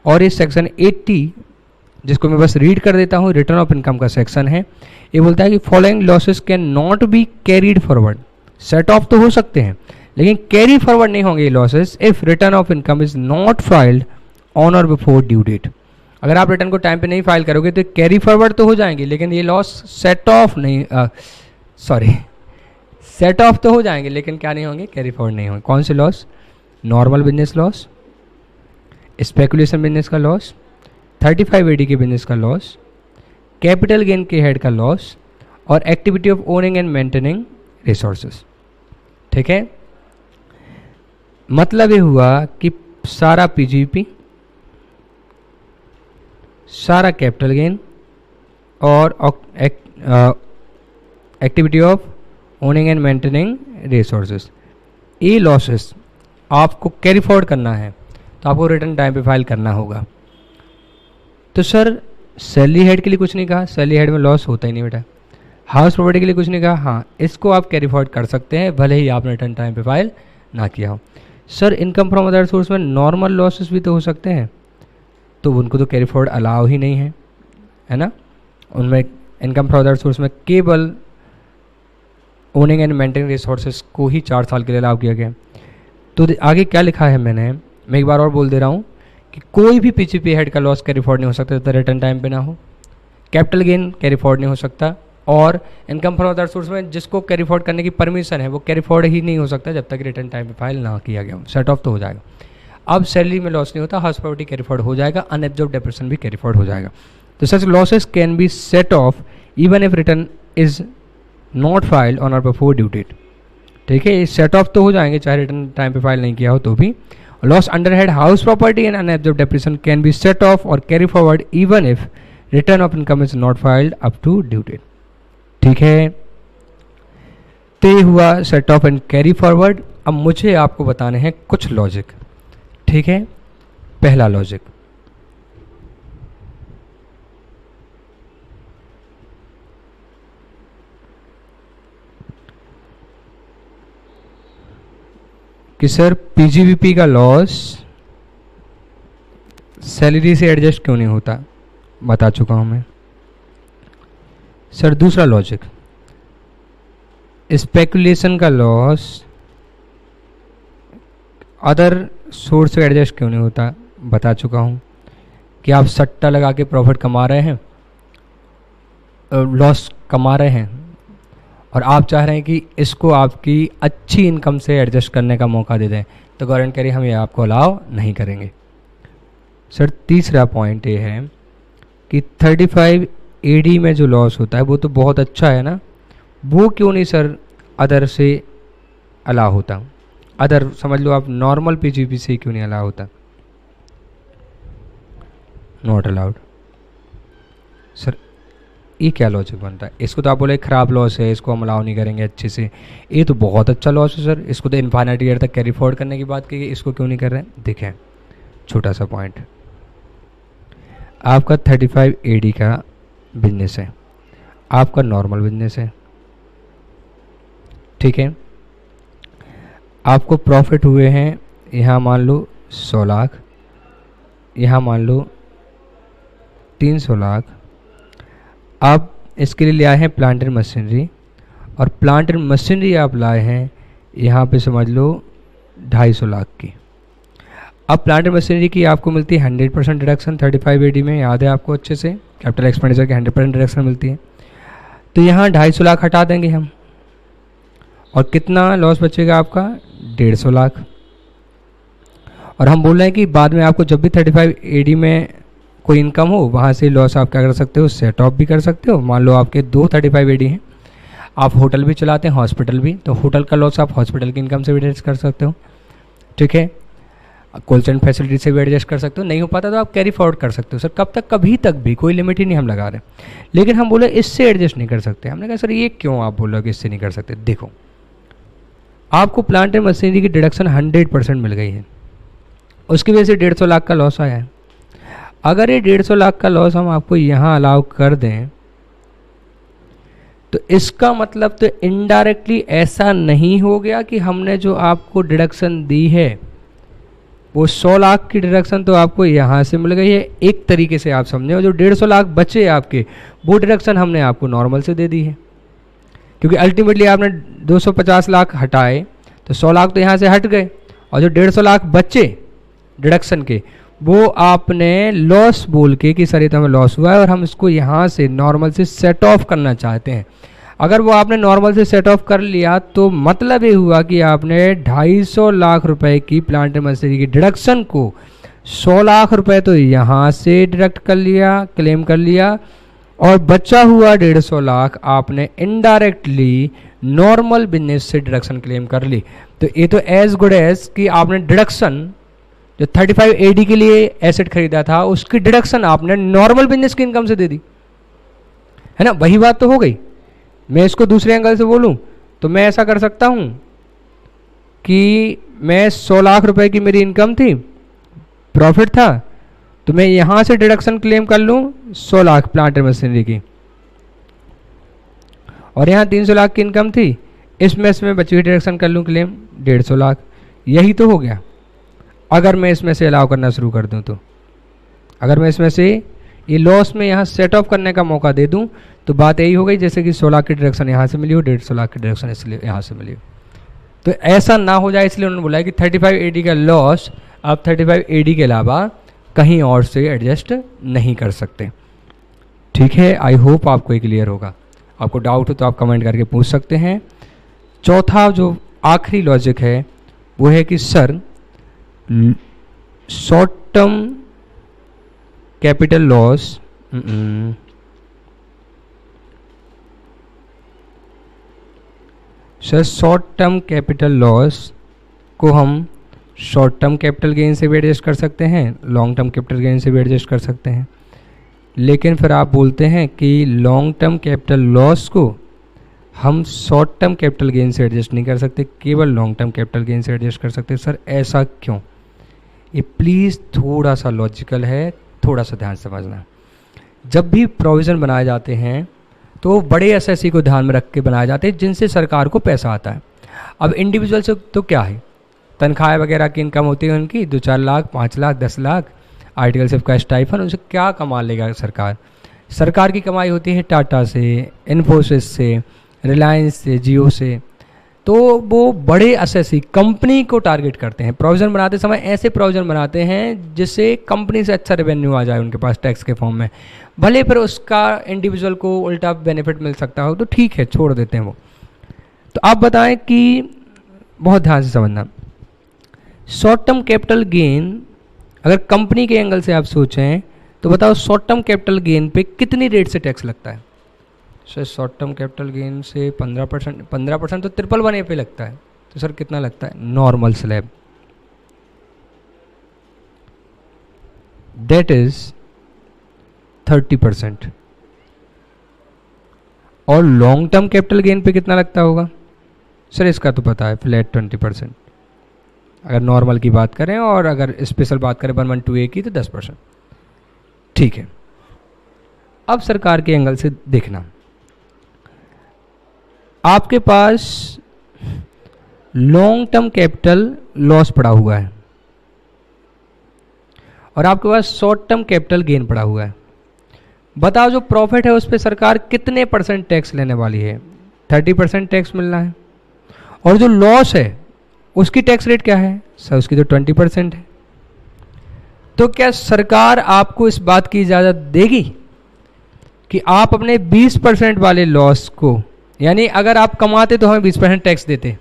और इस सेक्शन 80, जिसको मैं बस रीड कर देता हूँ, रिटर्न ऑफ इनकम का सेक्शन है। ये बोलता है कि following losses can not B carried forward. Set of तो हो सकते हैं लेकिन कैरी फॉरवर्ड नहीं होंगे ये losses if return of income is not filed on or before due date. अगर आप रिटर्न को टाइम पे नहीं फाइल करोगे तो कैरी फॉरवर्ड तो हो जाएंगे, लेकिन ये लॉस सेट ऑफ नहीं, सेट ऑफ तो हो जाएंगे लेकिन क्या नहीं होंगे, कैरी फॉरवर्ड नहीं होंगे। कौन से loss? Normal business loss, speculation business का लॉस, 35AD के बिजनेस का लॉस, कैपिटल गेन के हेड का लॉस, और activity of owning and maintaining resources. ठीक है, मतलब ये हुआ कि सारा पीजीपी, सारा कैपिटल गेन और activity of owning and maintaining resources, ये लॉसेस आपको कैरी फॉरवर्ड करना है तो आपको रिटर्न टाइम पे फाइल करना होगा। तो सर सैलरी हेड के लिए कुछ नहीं कहा, सैलरी हेड में लॉस होता ही नहीं बेटा। हाउस प्रॉपर्टी के लिए कुछ नहीं कहा, हाँ इसको आप कैरी फॉरवर्ड कर सकते हैं भले ही आपने रिटर्न टाइम पे फाइल ना किया हो। Sir income from other source में नॉर्मल लॉसेस भी तो हो सकते हैं, तो उनको तो कैरी फॉरवर्ड अलाउ ही नहीं है ना। उनमें इनकम फ्रॉम अदर सोर्स में केवल ओनिंग एंड मेंटेनिंग रिसोर्सेज को ही 4 साल के लिए अलाउ किया गया। तो आगे क्या लिखा है मैं एक बार और बोल दे रहा हूँ कि कोई भी पीजीपी हेड का लॉस कैरी फॉरवर्ड नहीं हो सकता जब तक रिटर्न टाइम पे ना हो, कैपिटल गेन कैरी फॉरवर्ड नहीं हो सकता, और इनकम फ्रॉम अदर सोर्स में जिसको कैरी फॉरवर्ड करने की परमिशन है वो कैरी फॉरवर्ड ही नहीं हो सकता जब तक रिटर्न टाइम पे फाइल ना किया गया हो। सेट ऑफ तो हो जाएगा। अब सैलरी में लॉस नहीं होता, हाउस प्रॉपर्टी कैरी फॉरवर्ड हो जाएगा, अनएब्जॉर्ब्ड डेप्रिसिएशन भी कैरी फॉरवर्ड हो जाएगा। तो such losses can be set off even if return is not filed on or before due date. ठीक है, सेट ऑफ तो हो जाएंगे चाहे रिटर्न टाइम पे फाइल नहीं किया हो तो भी। Loss under head house property and unabsorbed depreciation can be set off or carry forward even if return of income is not filed up to due date. ठीक है, तो ये हुआ set off and carry forward. अब मुझे आपको बताने हैं कुछ लॉजिक। ठीक है, पहला लॉजिक, कि सर पीजीवीपी का लॉस सैलरी से एडजस्ट क्यों नहीं होता, बता चुका हूं मैं। सर दूसरा लॉजिक, स्पेकुलेशन का लॉस अदर सोर्स से एडजस्ट क्यों नहीं होता, बता चुका हूं कि आप सट्टा लगा के प्रॉफिट कमा रहे हैं लॉस कमा रहे हैं और आप चाह रहे हैं कि इसको आपकी अच्छी इनकम से एडजस्ट करने का मौका दे दें, तो गवर्नमेंट कह रही हम ये आपको अलाउ नहीं करेंगे। सर तीसरा पॉइंट ये है कि 35 AD में जो लॉस होता है वो तो बहुत अच्छा है ना, वो क्यों नहीं सर अदर से अलाउ होता? अदर समझ लो आप नॉर्मल PGP से क्यों नहीं अलाउ होता? Not allowed. सर ये क्या लॉजिक बनता है? इसको तो आप बोले ख़राब लॉस है, इसको हम अलाउ नहीं करेंगे अच्छे से। ये तो बहुत अच्छा लॉस है सर, इसको तो इन्फाइनाइट ईयर तक कैरी फॉरवर्ड करने की बात की, इसको क्यों नहीं कर रहे हैं? देखें छोटा सा पॉइंट, आपका 35 AD का बिजनेस है, आपका नॉर्मल बिजनेस है, ठीक है, आपको प्रॉफिट हुए हैं यहाँ मान लो 100 लाख, यहाँ मान लो 300 लाख। आप इसके लिए ले आए हैं प्लांट एंड मशीनरी, और प्लांट एंड मशीनरी आप लाए हैं यहाँ पे समझ लो 250 लाख की। अब प्लांट एंड मशीनरी की आपको मिलती है 100% डिडक्शन 35 AD में, याद है आपको अच्छे से, कैपिटल एक्सपेंडिचर की 100% डिडक्शन मिलती है। तो यहाँ 250 लाख हटा देंगे हम, और कितना लॉस बचेगा आपका? 150 लाख। और हम बोल रहे हैं कि बाद में आपको जब भी 35 AD में कोई इनकम हो वहाँ से लॉस आप क्या कर सकते हो? सेट ऑफ भी कर सकते हो। मान लो आपके 2 35 AD हैं, आप होटल भी चलाते हैं, हॉस्पिटल भी, तो होटल का लॉस आप हॉस्पिटल की इनकम से भी एडजस्ट कर सकते हो, ठीक है। कोल्ड चेन फैसिलिटी से भी एडजस्ट कर सकते हो, नहीं हो पाता तो आप कैरी फॉरवर्ड कर सकते हो। सर कब तक? कभी तक भी, कोई लिमिट ही नहीं हम लगा रहे। लेकिन हम बोले इससे एडजस्ट नहीं कर सकते। हमने कहा सर ये क्यों आप बोल रहे हो कि इससे नहीं कर सकते? देखो आपको प्लांट एंड मशीनरी की डिडक्शन 100% मिल गई है, उसकी वजह से 150 लाख का लॉस आया है। अगर ये 150 लाख का लॉस हम आपको यहाँ अलाउ कर दें तो इसका मतलब तो इनडायरेक्टली ऐसा नहीं हो गया कि हमने जो आपको डिडक्शन दी है वो 100 लाख की डिडक्शन तो आपको यहाँ से मिल गई है, एक तरीके से आप समझे, और जो 150 लाख बचे आपके वो डिडक्शन हमने आपको नॉर्मल से दे दी है, क्योंकि अल्टीमेटली आपने 250 लाख हटाए तो 100 लाख तो यहाँ से हट गए, और जो 150 लाख बचे डिडक्शन के वो आपने लॉस बोल के कि सर ये तो हमें लॉस हुआ है और हम इसको यहाँ से नॉर्मल से सेट ऑफ करना चाहते हैं। अगर वो आपने नॉर्मल से सेट ऑफ कर लिया तो मतलब ये हुआ कि आपने 250 लाख रुपए की प्लांट एंड मशीनरी की डिडक्शन को 100 लाख रुपए तो यहाँ से डिडक्ट कर लिया, क्लेम कर लिया, और बचा हुआ 150 लाख आपने इनडायरेक्टली नॉर्मल बिजनेस से डिडक्शन क्लेम कर ली। तो ये तो एज गुड एज कि आपने डिडक्शन जो 35 AD के लिए एसेट खरीदा था उसकी डिडक्शन आपने नॉर्मल बिजनेस की इनकम से दे दी, है ना। वही बात तो हो गई। मैं इसको दूसरे एंगल से बोलूं तो मैं ऐसा कर सकता हूं कि मैं 100 लाख रुपए की मेरी इनकम थी, प्रॉफिट था, तो मैं यहां से डिडक्शन क्लेम कर लूं 100 लाख प्लांट एंड मशीनरी की, और यहां 300 लाख की इनकम थी, इसमें बची हुई डिडक्शन कर लूं क्लेम 150 लाख। यही तो हो गया। अगर मैं इसमें से अलाउ करना शुरू कर दूं तो, अगर मैं इसमें से ये लॉस में यहाँ सेट ऑफ करने का मौका दे दूं तो बात यही हो गई जैसे कि 100 लाख की डिडक्शन यहाँ से मिली हो, 150 लाख की डिडक्शन इसलिए यहाँ से मिली हो। तो ऐसा ना हो जाए इसलिए उन्होंने बोला है कि 35 AD का लॉस आप 35 AD के अलावा कहीं और से एडजस्ट नहीं कर सकते, ठीक है। आई होप आपको ये क्लियर होगा। आपको डाउट हो तो आप कमेंट करके पूछ सकते हैं। चौथा जो आखिरी लॉजिक है वो है कि sir short term capital loss sir short term capital loss को हम शॉर्ट टर्म कैपिटल गेन से भी एडजस्ट कर सकते हैं, लॉन्ग टर्म कैपिटल गेन से भी एडजस्ट कर सकते हैं, लेकिन फिर आप बोलते हैं कि लॉन्ग टर्म कैपिटल लॉस को हम शॉर्ट टर्म कैपिटल गेन से एडजस्ट नहीं कर सकते, केवल लॉन्ग टर्म कैपिटल गेन से एडजस्ट कर सकते हैं। सर ऐसा क्यों? ये प्लीज़ थोड़ा सा लॉजिकल है, थोड़ा सा ध्यान समझना। जब भी प्रोविज़न बनाए जाते हैं तो बड़े एसएससी को ध्यान में रख के बनाए जाते हैं जिनसे सरकार को पैसा आता है। अब इंडिविजुअल से तो क्या है, तनख्वाह वगैरह की इनकम होती है उनकी 2-4 लाख, 5 लाख, 10 लाख, आर्टिकल सिर्फ का स्टाइफन, उनसे क्या कमा लेगा सरकार? सरकार की कमाई होती है टाटा से, इन्फोसिस से, रिलायंस से, जियो से। तो तो वो बड़े असेसी कंपनी को टारगेट करते हैं। प्रोविज़न बनाते समय ऐसे प्रोविज़न बनाते हैं जिससे कंपनी से अच्छा रेवेन्यू आ जाए उनके पास टैक्स के फॉर्म में, भले फिर उसका इंडिविजुअल को उल्टा बेनिफिट मिल सकता हो तो ठीक है, छोड़ देते हैं वो। तो आप बताएं कि बहुत ध्यान से समझना, शॉर्ट टर्म कैपिटल गेन अगर कंपनी के एंगल से आप सोचें तो बताओ शॉर्ट टर्म कैपिटल गेन पे कितनी रेट से टैक्स लगता है? Sir short term capital gain से 15% तो 111A पे लगता है, तो सर कितना लगता है? Normal slab, that is 30%। और लॉन्ग टर्म कैपिटल गेन पे कितना लगता होगा? सर इसका तो पता है, फ्लैट 20%, अगर नॉर्मल की बात करें, और अगर स्पेशल बात करें 112A की तो 10%। ठीक है, अब सरकार के एंगल से देखना, आपके पास लॉन्ग टर्म कैपिटल लॉस पड़ा हुआ है और आपके पास शॉर्ट टर्म कैपिटल गेन पड़ा हुआ है। बताओ जो प्रॉफिट है उस पर सरकार कितने % टैक्स लेने वाली है? 30% टैक्स मिलना है। और जो लॉस है उसकी टैक्स रेट क्या है? सर उसकी तो 20% है। तो क्या सरकार आपको इस बात की इजाज़त देगी कि आप अपने 20% वाले लॉस को, यानी अगर आप कमाते तो हमें 20% टैक्स देते,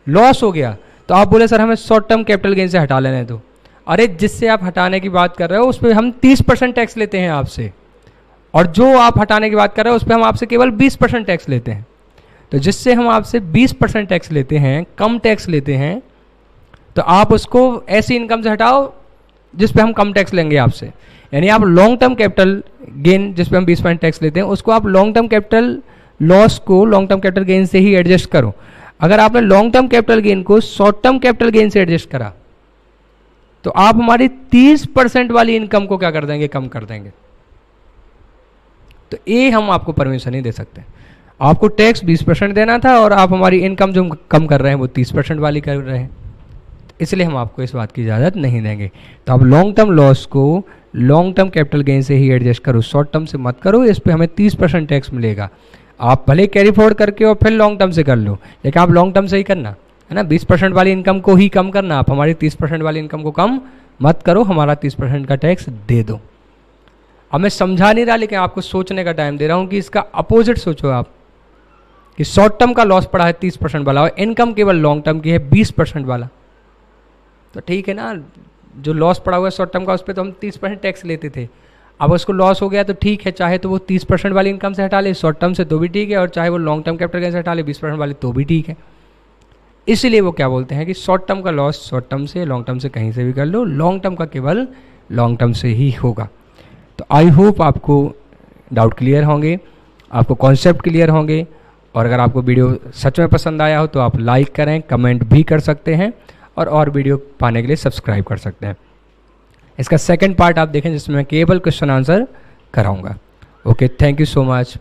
लॉस हो गया तो आप बोले सर हमें शॉर्ट टर्म कैपिटल गेन से हटा लेने दो। अरे जिससे आप हटाने की बात कर रहे हो उस पर हम 30% टैक्स लेते हैं आपसे, और जो आप हटाने की बात कर रहे हो उस पर हम आपसे केवल 20% टैक्स लेते हैं। तो जिससे हम आपसे 20% टैक्स लेते हैं, कम टैक्स लेते हैं, तो आप उसको ऐसी इनकम से हटाओ जिस पे हम कम टैक्स लेंगे आपसे। यानी आप लॉन्ग टर्म कैपिटल गेन जिस पे हम 20% टैक्स लेते हैं उसको आप लॉन्ग टर्म कैपिटल लॉस को लॉन्ग टर्म कैपिटल गेन से ही एडजस्ट करो। अगर आपने लॉन्ग टर्म कैपिटल गेन को शॉर्ट टर्म कैपिटल गेन से एडजस्ट करा तो आप हमारी 30% वाली इनकम को क्या कर देंगे? कम कर देंगे। तो ये हम आपको परमिशन नहीं दे सकते। आपको टैक्स 20% देना था और आप हमारी इनकम जो कम कर रहे हैं वो 30% वाली कर रहे हैं, इसलिए हम आपको इस बात की इजाज़त नहीं देंगे। तो आप लॉन्ग टर्म लॉस को लॉन्ग टर्म कैपिटल गेन से ही एडजस्ट करो, शॉर्ट टर्म से मत करो। इस पर हमें 30% टैक्स मिलेगा। आप भले कैरी फॉरवर्ड करके और फिर लॉन्ग टर्म से कर लो, लेकिन आप लॉन्ग टर्म से ही करना है ना। 20% वाली इनकम को ही कम करना, आप हमारी 30% वाली इनकम को कम मत करो, हमारा 30% का टैक्स दे दो। अब मैं समझा नहीं रहा, लेकिन आपको सोचने का टाइम दे रहा हूँ कि इसका अपोजिट सोचो आप, कि शॉर्ट टर्म का लॉस पड़ा है 30% वाला और इनकम केवल लॉन्ग टर्म की है 20% वाला। तो ठीक है ना, जो लॉस पड़ा हुआ है शॉर्ट टर्म का उस पर तो हम 30% टैक्स लेते थे, अब उसको लॉस हो गया तो ठीक है, चाहे तो वो 30% वाली इनकम से हटा ले शॉर्ट टर्म से तो भी ठीक है, और चाहे वो लॉन्ग टर्म कैपिटल गेन से हटा ले 20% वाली तो भी ठीक है। इसलिए वो क्या बोलते हैं कि शॉर्ट टर्म का लॉस शॉर्ट टर्म से, लॉन्ग टर्म से कहीं से भी कर लो, लॉन्ग टर्म का केवल लॉन्ग टर्म से ही होगा। तो आई होप आपको डाउट क्लियर होंगे, आपको कॉन्सेप्ट क्लियर होंगे, और अगर आपको वीडियो सच में पसंद आया हो तो आप लाइक करें, कमेंट भी कर सकते हैं, और वीडियो पाने के लिए सब्सक्राइब कर सकते हैं। इसका सेकंड पार्ट आप देखें जिसमें मैं केवल क्वेश्चन आंसर कराऊंगा। Okay, thank you so much.